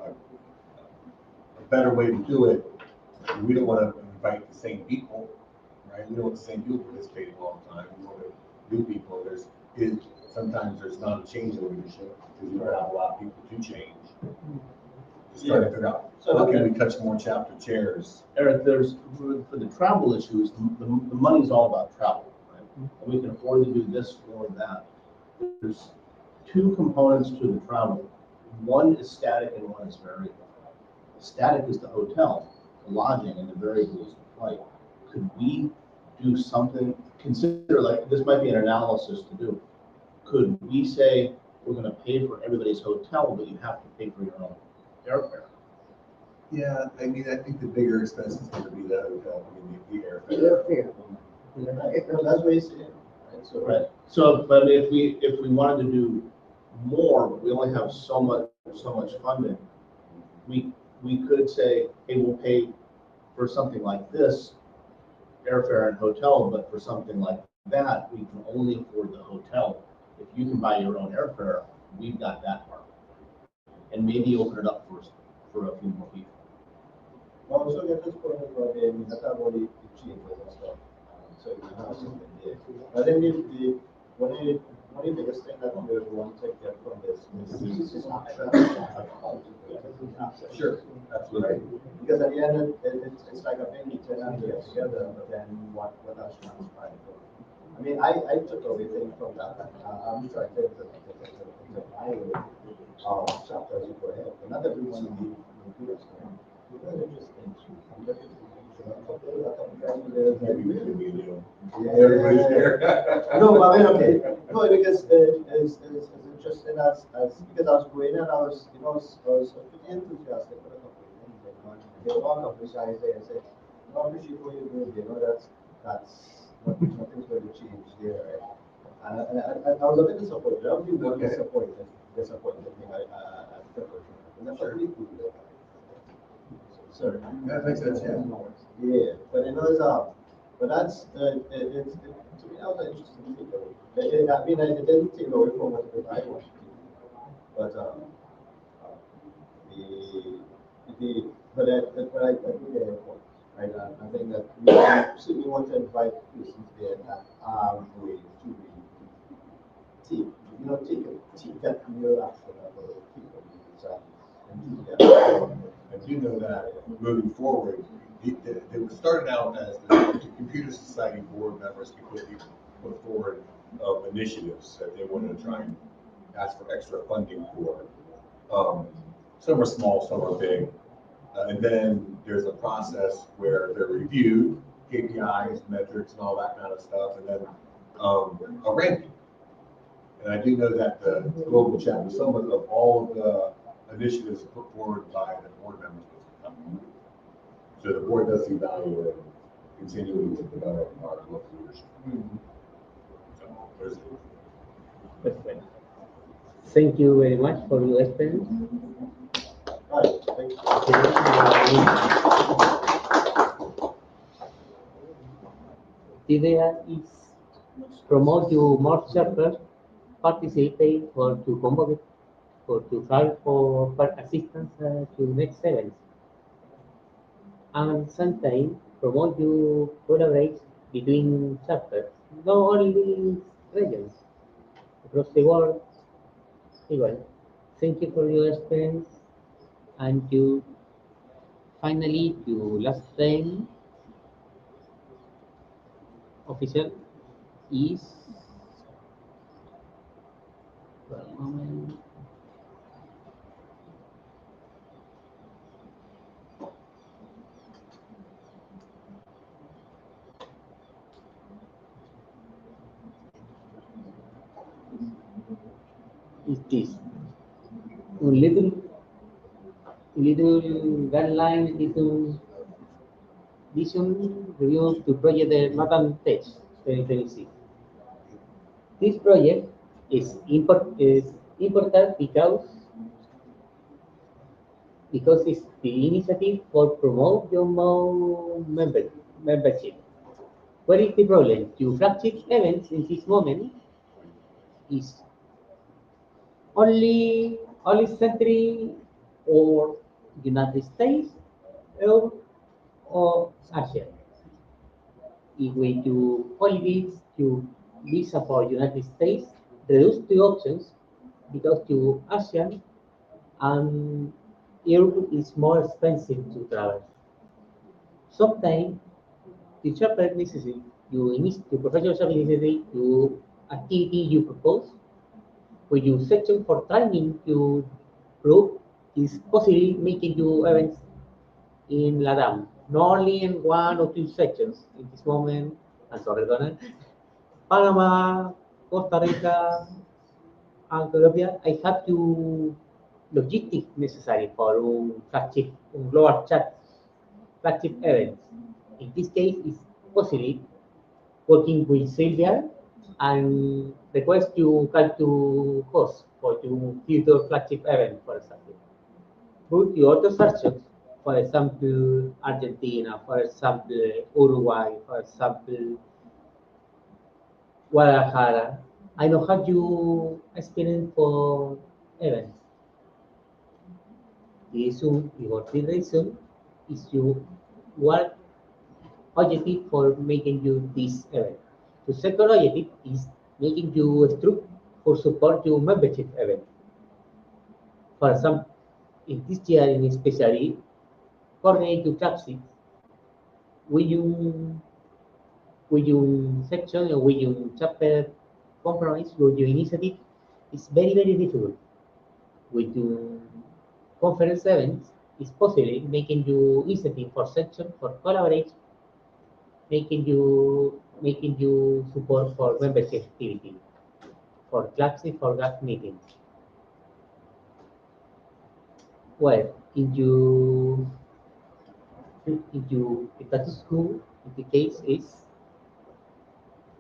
better way to do it. We don't want to invite the same people, right? We don't want the same people participating all the time. We want to new people. Sometimes there's not a change in leadership because you don't have a lot of people to change. Just trying to figure out how can we touch more chapter chairs. Eric, there's, for the travel issues, the money's all about travel, right? And we can afford to do this or that. There's two components to the travel. One is static and one is variable. Static is the hotel, the lodging, and the variable is the flight. Could we do something, consider, like, this might be an analysis to do. Could we say, we're gonna pay for everybody's hotel, but you have to pay for your own airfare? Yeah, I mean, I think the bigger expense is gonna be the hotel, I mean, the airfare. Right, no, that's what he's saying, right, so. Right, so, but if we wanted to do more, but we only have so much funding, we could say, hey, we'll pay for something like this, airfare and hotel, but for something like that, we can only afford the hotel. If you can buy your own airfare, we've got that part. And maybe open it up for a few more people. Also, get this point about the, that's how the changes and stuff. So you have something there. I think one of the biggest thing that we want to get from this is Sure, absolutely. because at the end, it's like a big tenant together, but then what else transpired? I mean, I took everything from that. I'm trying to highway chapters you go ahead, but not everyone will do this. Very interesting. Everybody's there. No, I mean, okay, no, because it's interesting because I was going and I was pretty enthusiastic for the company. And there were one company guys there and said, no, I appreciate what you're doing, nothing's going to change there, right? And I was a bit disappointed. I was really disappointed. And that's really cool. Sorry. That makes sense, yeah. Yeah, but but that's, it's, to me, that was an interesting thing. I mean, it didn't take away from what I wanted to do. But, but I do get your point, right? I think that we want to invite persons there that are going to take that real action of the people and do that. I do know that moving forward, they were started out as the Computer Society board members because we put forward initiatives that they wanted to try and ask for extra funding for. Some are small, some are big. And then there's a process where they're reviewed, KPIs, metrics, and all that kind of stuff, and then a ranking. And I do know that the global chapter, some of all of the initiatives put forward by the board members. So the board does evaluate continuing to develop our local leadership. So there's Perfect. Thank you very much for your experience. All right, thank you. The idea is promote you more chapters, participate or to convocate or to try for assistance to next events. And sometimes promote you collaborate between chapters, not only regions, across the world. Well, thank you for your experience and you finally to last thing official is one moment. Is this a little guideline, little vision review to project the Matan Tech 2026. This project is important because it's the initiative for promote your membership. What is the problem? Your flagship events in this moment is only century or United States or Asia. If we do holidays to visa for United States, reduce the options because to Asia and Europe is more expensive to travel. Sometimes the chapter necessary you need to professional yourself necessary to activity you propose. When you section for training you group is possibly making you events in LATAM, not only in one or two sections. In this moment, I'm sorry, Donald, Panama, Costa Rica, and Colombia, I have to logistics necessary for un global chat flagship event. In this case, it's possible working with Sylvia and request you come to host for your future flagship event, for example. Put your other searches, for example, Argentina, for example, Uruguay, for example, Guadalajara. I know how you experience for events. The issue, the reason is you what objective for making you this event. The second objective is making you structure for support your membership event. For example, in this year in especially, coordinate your classes with your section or with your chapter compromise with your initiative is very, very difficult. With your conference events, it's possible making you initiative for section, for collaborate, making you support for membership activity, for classes, for GAC meetings. Well, in your status quo, the case is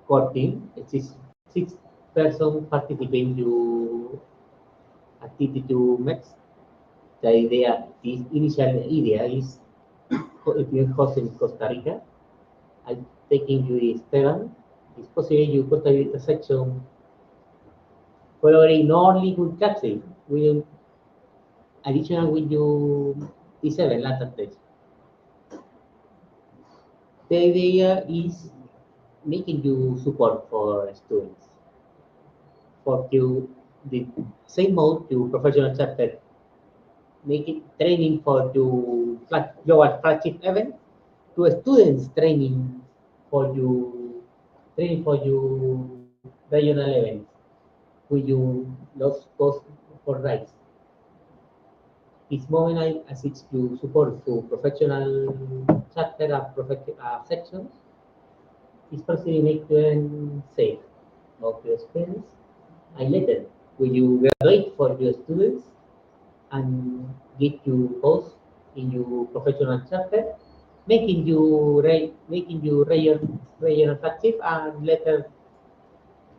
core team. It is 6 person participating to activity to max. The initial idea is if you host in Costa Rica, I'm taking you Esteban. It's possible you Costa Rica section collaborate not only with classes, with additional with your T7 Latin text. The idea is making you support for students. For you, the same mode to professional chapter, make it training for you global flagship event to students training for you regional events with you lost cost for rights. This moment I assist you support to professional chapter and sections. This person make them safe of your experience. And later, when you graduate for your students and get you post in your professional chapter, making you regional flagship and later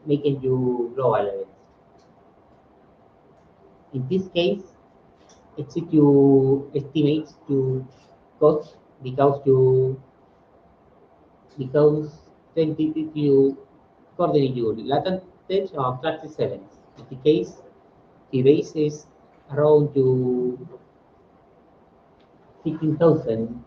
making you global events. In this case, it's if you estimate to cost because tentative you coordinate your latent stage of flagship events. In the case, the base is around to 15,000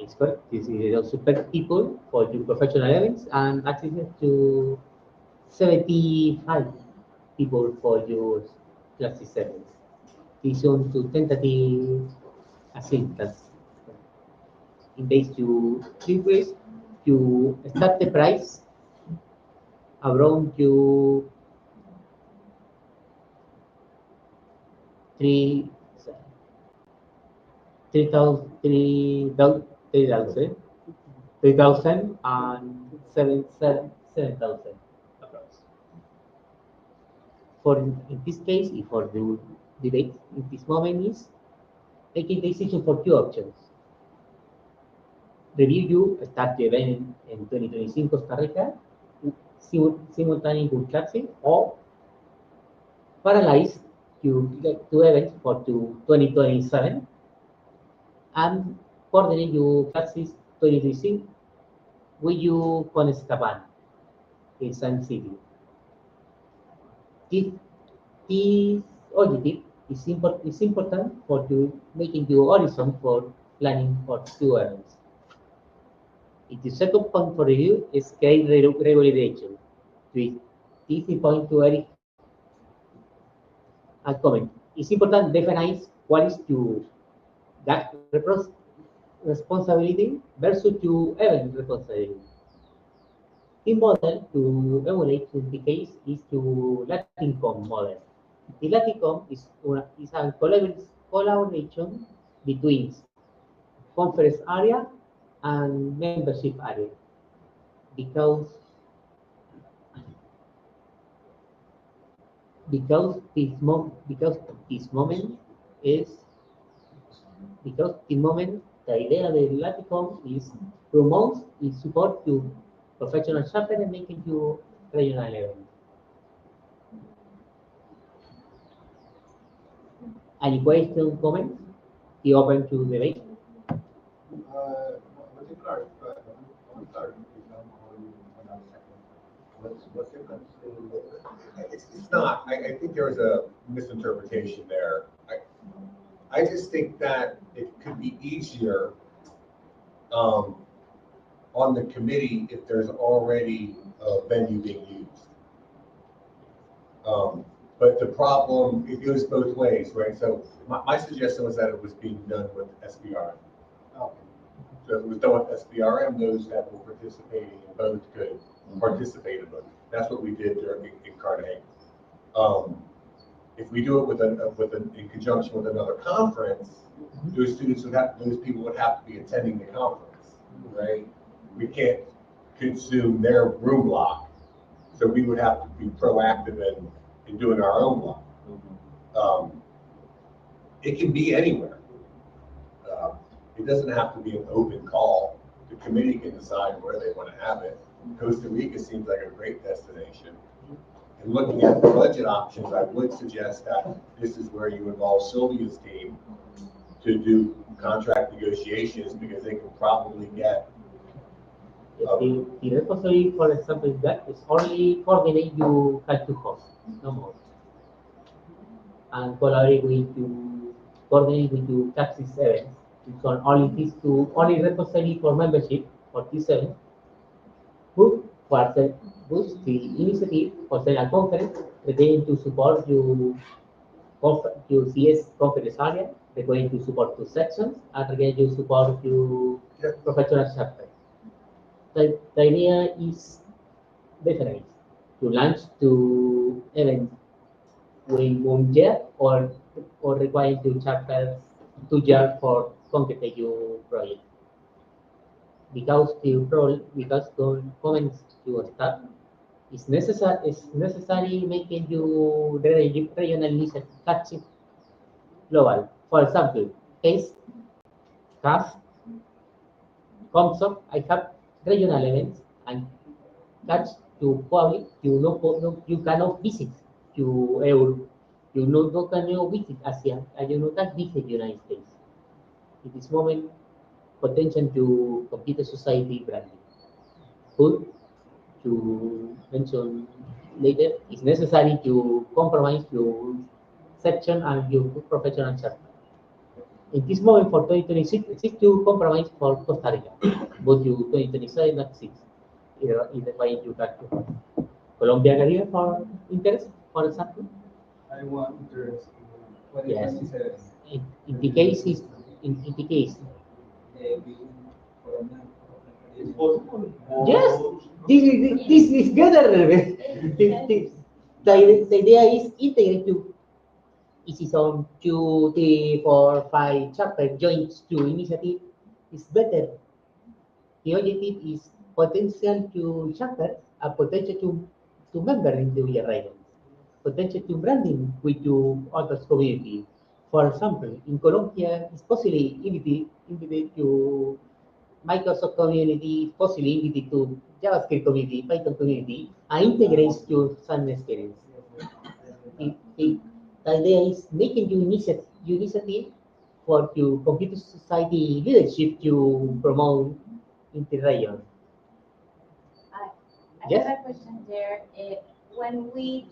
expert. This is also per people for your professional events and access to 75 people for your classes events. This on to tentative assistance. In base to three ways, you start the price around you three 3,000 and 7,000 approx. For in this case, if for the debate in this moment is taking decision for two options. Review you start the event in 2025 Costa Rica, simultaneous with classes, or paralyze two events for 2027 and coordinate your classes 2026 with you con Esteban in Sun City. This, this objective is important for you making your horizon for planning for two events. The second point for review is scale regulation. This is point to Eric and comment. It's important to define what is your that responsibility versus your event responsibility. The model to emulate in the case is to Latin.com model. The Latin.com is a collaboration between conference area and membership area because because this moment is because the moment the idea of the Laticom is promotes is support you professional chapter and making you regional level. Any question, comments? Be open to debate. What's your clarify? One clarification on that second. What's your concern? It's not. I think there was a misinterpretation there. I just think that it could be easier on the committee if there's already a venue being used. But the problem, it goes both ways, right? So my suggestion was that it was being done with SBRM. Okay. So if it was done with SBRM, those that were participating in both could participate in both. That's what we did in Cartagena. If we do it in conjunction with another conference, those people would have to be attending the conference, right? We can't consume their room block, so we would have to be proactive in doing our own block. It can be anywhere. It doesn't have to be an open call. The committee can decide where they want to have it. Costa Rica seems like a great destination. And looking at the budget options, I would suggest that this is where you involve Sylvia's team to do contract negotiations, because they can probably get. The repository, for example, that is only coordinate you have to host, no more. And collaborate with you, coordinate with you taxis events. It's on only these two, only repository for membership for this event. Good for the boost the initiative for the conference, again to support you CS conference area, they're going to support two sections, and again you support you professional chapter. The idea is different. To launch to events with 1 year or require two chapters 2 years for complete your project. Because the comments you start is necessary making you regional initiative touching global. For example, case CAS comes up, I have regional events and catch to public, you cannot visit to Europe, you cannot visit Asia, and you not visit United States. In this moment, potential to computer society branding. Good to mention later, it's necessary to compromise your section and your professional chapter. In this moment for 2026, it's to compromise for Costa Rica, but you 2027 not 6. In the way you got to Colombia Caribe for interest, for example. I want interest in Yes. 2027. In the case is in the case. Being Colombia. It's possible. Yes, this is better. The idea is integrate to easy on 2, 3, 4, 5 chapter joints to initiative is better. The objective is potential to chapter and potential to member into your island. Potential to branding with your other community. For example, in Colombia, it's possibly invited to Microsoft community, possibly invited to JavaScript community, Python community, and integrates your some experience. The idea is making you initiative for your computer society leadership to promote in the region. I Yes? have a question there. When we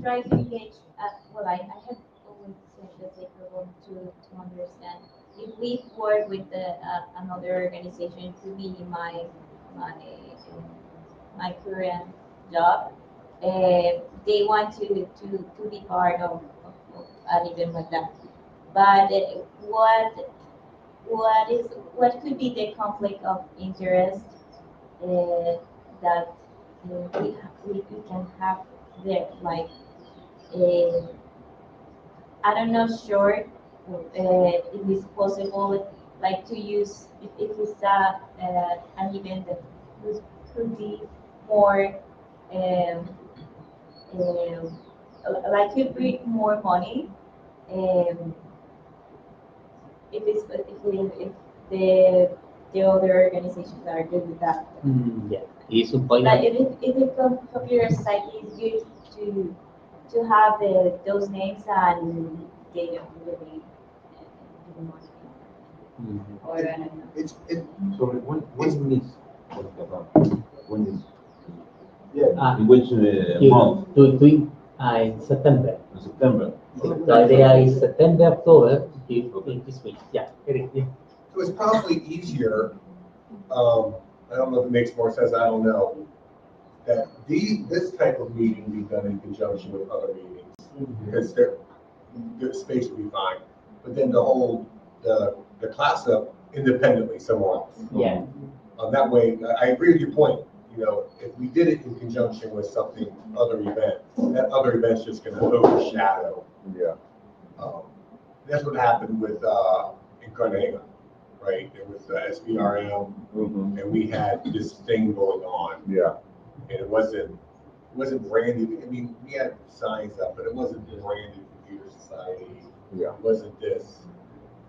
try to engage, I have always said that I want to understand. If we work with another organization, to be my my current job, they want to be part of an event like that. But what could be the conflict of interest that we can have there? Like, uh, I don't know, sure, if it's possible, like to use if it's an event that could be more um, um, like you bring more money, um, if the other organizations are good with that. Yeah, it's un point. Like if the computer society is good to have those names and they don't really give money Mhm. or I don't know. Sorry, when is when is Ah, in which month? In September. In September. The idea is September, October, in this week. Yeah, Eric, yeah. So it's probably easier, I don't know if it makes more sense, I don't know, that this type of meeting be done in conjunction with other meetings, because the space would be fine. But then to hold the class up independently somewhere else. Yeah. That way, I agree with your point, you know, if we did it in conjunction with something, other event, that other event's just gonna overshadow. Yeah. That's what happened with, in Carnegie, right? There was SBRM, Mhm. and we had this thing going on, Yeah. and it wasn't branded. I mean, we had signs up, but it wasn't branded Computer Society. Yeah. It wasn't this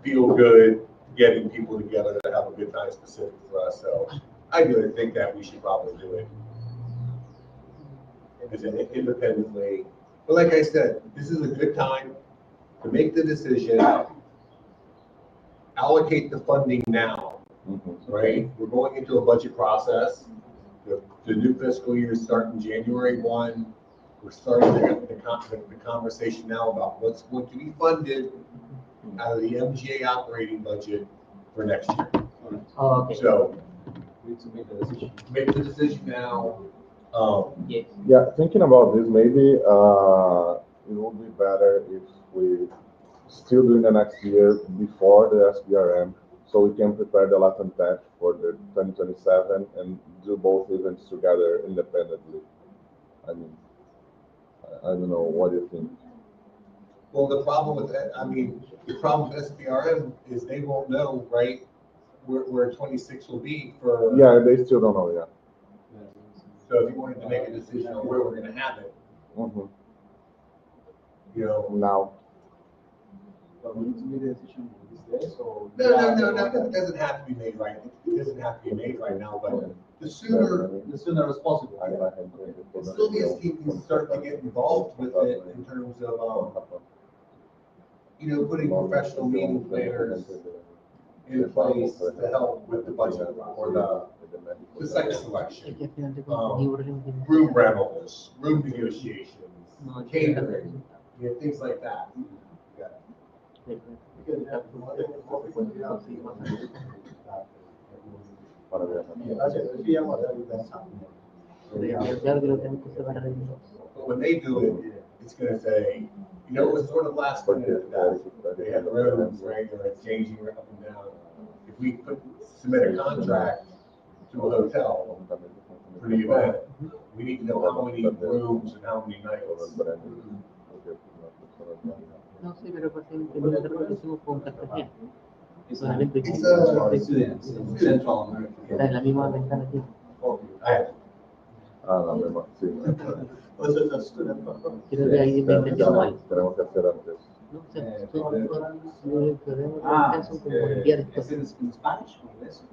feel good, getting people together to have a good time specific for us. So I really think that we should probably do it independently. But like I said, this is a good time to make the decision, allocate the funding now, Mhm. right? We're going into a budget process. The new fiscal year is starting January 1. We're starting the conversation now about what's going to be funded out of the MGA operating budget for next year. Oh, okay. So We need to make the decision. make the decision now. Yes. Yeah, thinking about this, maybe it would be better if we still doing the next year before the SBRM, so we can prepare the Latin Tech for the 2027 and do both events together independently. I mean, I don't know, what do you think? Well, the problem with that, I mean, the problem with SBRM is they won't know, right, where 26 will be for. Yeah, they still don't know, yeah. So if you wanted to make a decision on where we're gonna have it, Mhm. you know. Now, But we need to make the decision this day, so. No, it doesn't have to be made right. It doesn't have to be made right now, but the sooner, The sooner as possible. as soon as people start to get involved with it in terms of, you know, putting professional meeting planners in place to help with the budget or the site selection, room rentals, room negotiations, catering, you know, things like that. para viajar. But when they do it, it's gonna say, you know, it was sort of last minute to that. They had rooms, right, they were changing up and down. If we submit a contract to a hotel for the event, we need to know how many rooms and how many nights. No, sí, pero pues implementar lo que hicimos con Cartagena. Solamente que For students in Central America. está en la misma ventana aquí. Ah, la misma, sí. Creo que ahí me entendió mal. Tenemos que hacer antes. No, o sea, todo el programa son como el día después. ¿Es en Spanish o inglés?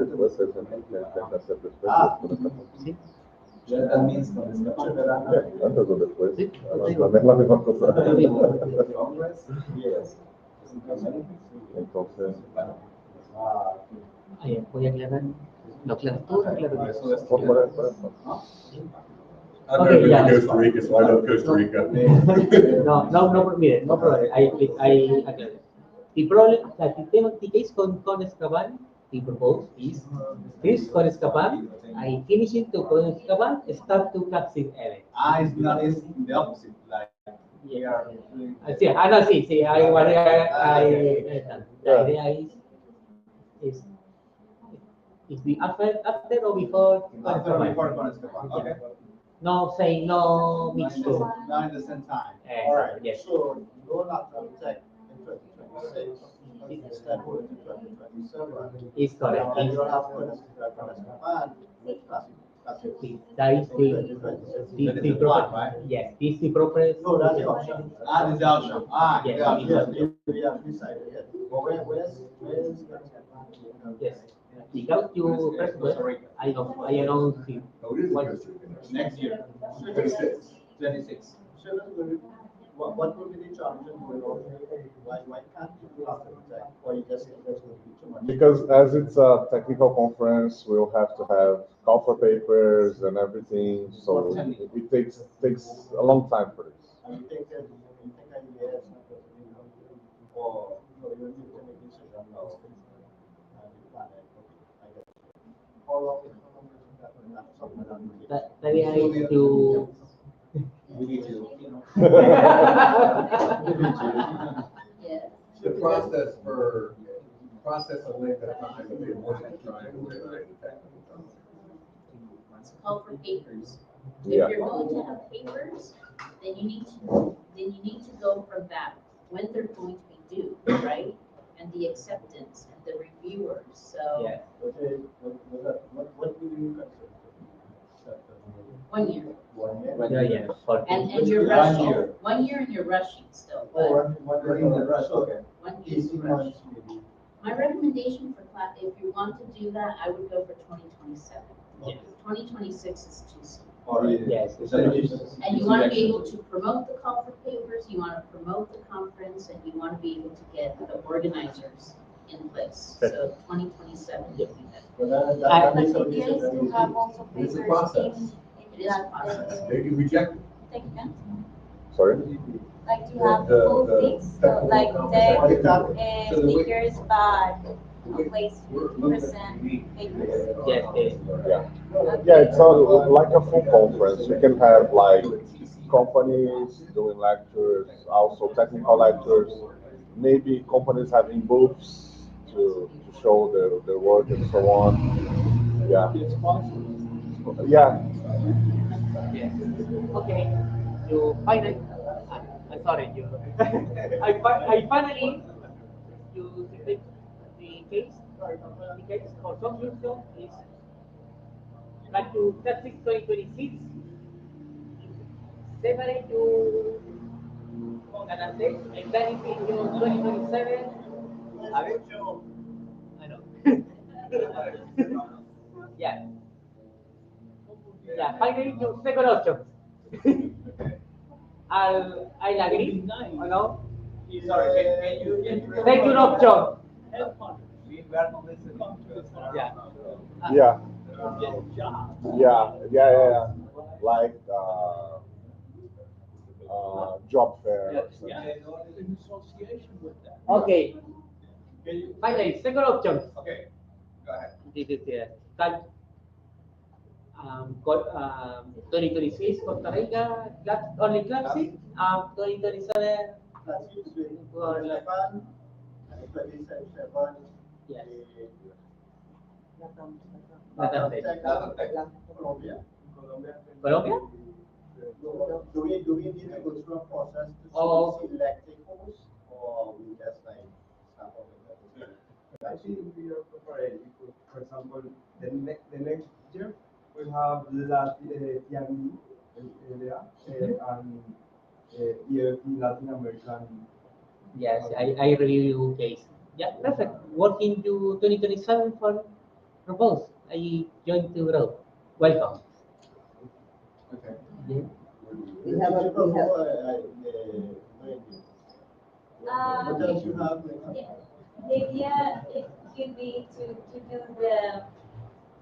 Después se intenta hacer después. Sí. That means con escapar. Yeah, antes o después. Sí. La misma cosa. Lo mismo. Yes. Entonces, Ahí voy a aclarar. Lo aclaro todo, aclaro Por todo. eso por eso. I've Okay, never been yeah. to Costa Rica, so I love Costa Rica. No, mire, no problem. I aclaro. The problem that the case con Escapan, the propose is this con Escapan, I finish it to con Escapan, start to capsid event. It's not, it's the opposite, like, we are doing. Sí, no, sí, la idea is if we after or before con After Escapan. before con escapar, okay. No, say no mix two. Not at the same time. All right, Yes. so going after the tech in 2026, instead of going to 2027. Is correct. And then you don't have to go to Japan, make classic That's it. That is the proper, Right? yes, this the proper. No, that's the option. This is the option. Yes, Yeah. Yes, we have decided, yes. But where's? Yes. Because you first were, I announced it. Next year. 26. So, what will be the challenges going on? Why can't you do after that? Or you just say there's going to be too much? Because as it's a technical conference, we'll have to have call for papers and everything, so it takes a long time for this. And you think a year is not going to be enough? Or you need to make a decision now? And you plan it, okay, I get it. How long is that's something that we take? Maybe I need to. We need to. Yes. The process of length of time that they want to try and organize the technical conference. It's called for papers. Yeah. If you're going to have papers, then you need to go from that, when they're going to be due, right? And the acceptance and the reviewers, so Yeah. Okay, what do you consider? 1 year. 1 year? Yeah, for And you're 1 rushing, year. 1 year and you're rushing still, Oh, but one year in the rush, okay. 1 year is 18 a rush. months maybe. My recommendation for class, if you want to do that, I would go for 2027. Yes. 2026 is too soon. All right. Yes. And you want to be able to promote the call for papers, you want to promote the conference, and you want to be able to get the organizers in place. So 2027 would be better. But that I- makes But a the idea is to have also It's a papers process. in It is a process. They can reject it. Take them, Sorry? like to have The- full the things, so technical like conference. tech, speakers, but a place We're to looking at present the- papers. Yes, yes. Yeah, it's like a full conference. You can have like companies doing lectures, also technical lectures, maybe companies having booths to show their work and so on. Yeah, It's possible. yeah, Yes. Okay. You finally. I'm sorry. You. I finally. You select the case. The case for conclusion is back to 2026. Separate you. Gonna say exactly in 2027. A ver. I know. Yeah. Yeah, finally your second option. I'll agree, or no? Sorry, can you? Second option. We are not listening. Yeah. yeah, Get jobs. yeah. Like job fair. or something. Yeah, in association with that. Okay. Finally, second option. Okay, go ahead. This is start 2026 Costa Rica only classic. 2027. That's usually Well, Japan, 27, Yes. Latam Latam Tech, Colombia. Colombia? Do we need to go through a process to Oh. select a host, or we just like start off with that? I think we are prepared because, for example, the next year we have TND, LA, and EFP Latin American. Yes, I review case. Yeah, perfect. Working to 2027 for propose. I join to grow. Welcome. Okay. Yeah. We have a, what else you have? Yeah. The idea it could be to do the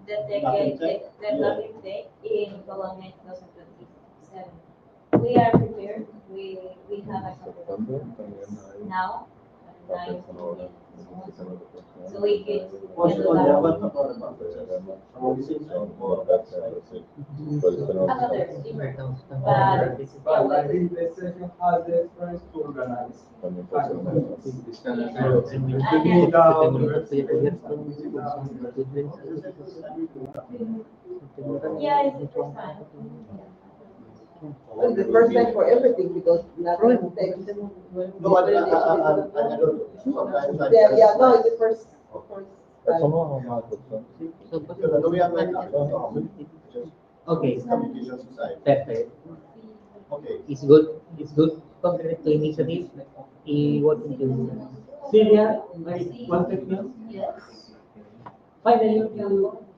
Latin decade, Tech? the Latin Tech in Colombia in 2027. We are prepared. We have a company now. So we could. What's do on that. the other part of the conference? Around the same time, or that's Another different, but But I think the session has the experience to organize. yeah, it's the first time. It's the first time for everything because Latin Tech. No, I don't know. Sometimes I Yeah, just- no, it's the first Eso time. no es una cuestión. Because I know we have like, just Okay, communication society. perfect. Okay, It's good compared to initiative. Y what to do? Silvia, one question. Yes. Finally,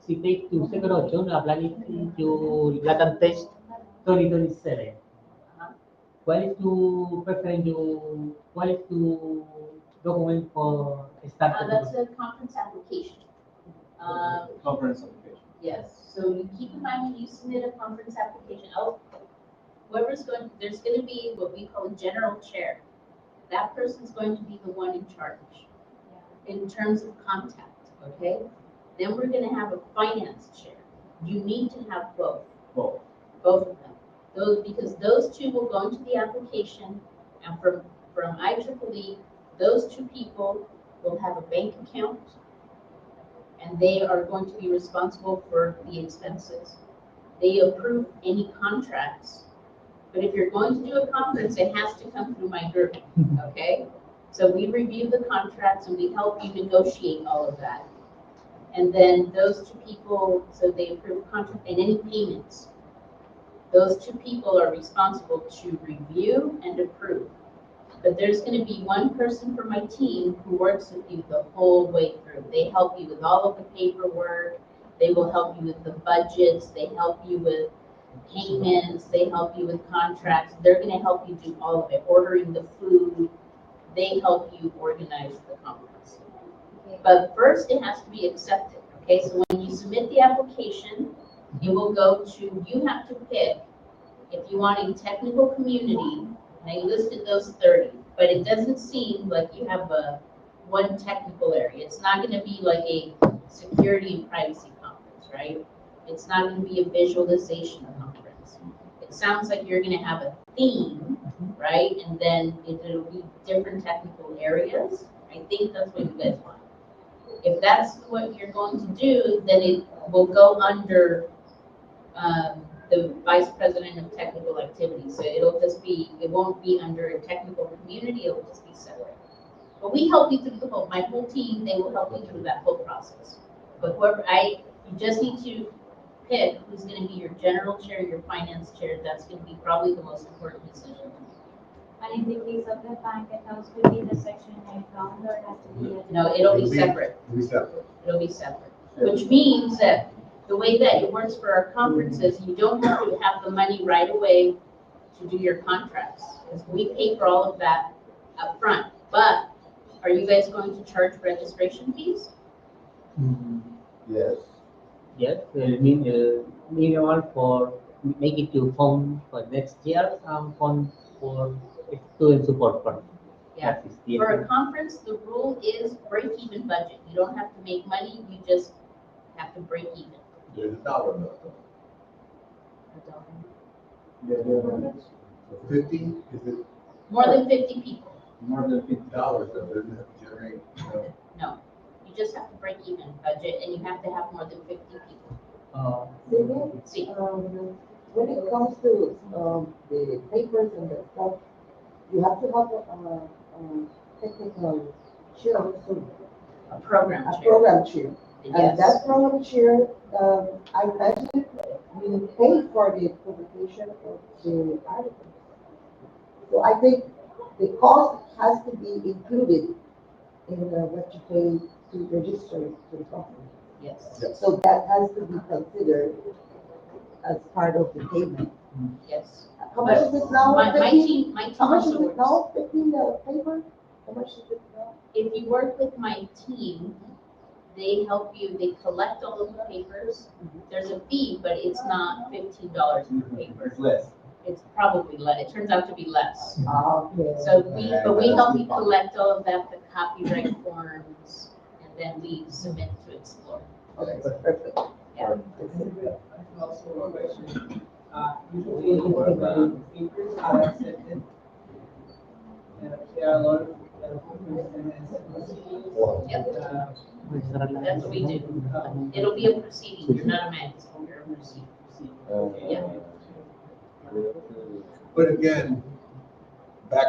si take tu second option, apply to Latin test 2027. What is to preference you? What is to document for start? That's a conference application. Conference application. Yes, so you keep in mind when you submit a conference application, whoever's going, there's gonna be what we call a general chair. That person's going to be the one in charge in terms of contact, okay? Then we're gonna have a finance chair. You need to have both. Both of them. Because those two will go into the application, and from IEEE, those two people will have a bank account, and they are going to be responsible for the expenses. They approve any contracts, but if you're going to do a conference, it has to come through my group, okay? So we review the contracts and we help you negotiate all of that. And then those two people, so they approve contract and any payments. Those two people are responsible to review and approve. But there's gonna be one person from my team who works with you the whole way through. They help you with all of the paperwork, they will help you with the budgets, they help you with payments, they help you with contracts, they're gonna help you do all of it, ordering the food, they help you organize the conference. But first, it has to be accepted, okay? So when you submit the application, you will go to, you have to pick if you want a technical community, and I listed those 30, but it doesn't seem like you have one technical area. It's not gonna be like a security and privacy conference, right? It's not gonna be a visualization conference. It sounds like you're gonna have a theme, right? And then it'll be different technical areas. I think that's what you guys want. If that's what you're going to do, then it will go under the Vice President of Technical Activities. So it'll just be, it won't be under a technical community, it'll just be separate. But we help you through my whole team, they will help you through that whole process. But you just need to pick who's gonna be your general chair, your finance chair, that's gonna be probably the most important decision. And in the case of the bank accounts, will be the section account or it has to be? No, it'll be separate. It'll be separate. It'll be separate, which means that the way that it works for our conferences, you don't have to have the money right away to do your contracts, because we pay for all of that up front. But are you guys going to charge registration fees? yes. Yes, minimal for make it to fund for next year and fund for student support fund. Yeah. That is the- For a conference, the rule is break-even budget. You don't have to make money, you just have to break even. There's a dollar amount. Yeah, yeah. 50, is it More than 50 people, More than $50. dollars though, doesn't have to generate, you know? no. You just have to break even budget, and you have to have more than 50 people. Sylvia, See, when it comes to, the papers and the stuff, you have to have a technical chair, so a program a chair. program chair. And Yes. that program chair, I imagine will pay for the publication of the article. So I think the cost has to be included in what you pay to register to the conference. Yes, So that has to be considered as part of the payment. yes. How much is it now? My 15? team How much is also it works. now? 15 paper? How much is it now? If you work with my team, they help you, they collect all of the papers. There's a fee, but it's not $15 per paper. It's less. It's probably less, it turns out to be less. Okay. So but we help you collect all of that, the copyright forms, and then we submit to Explore. Okay, perfect. Yeah. Also a question, usually papers are accepted. There are a lot of Yep. That's what we do. It'll be a proceeding, you're not a magazine, you're a proceeding. Yeah. But again, back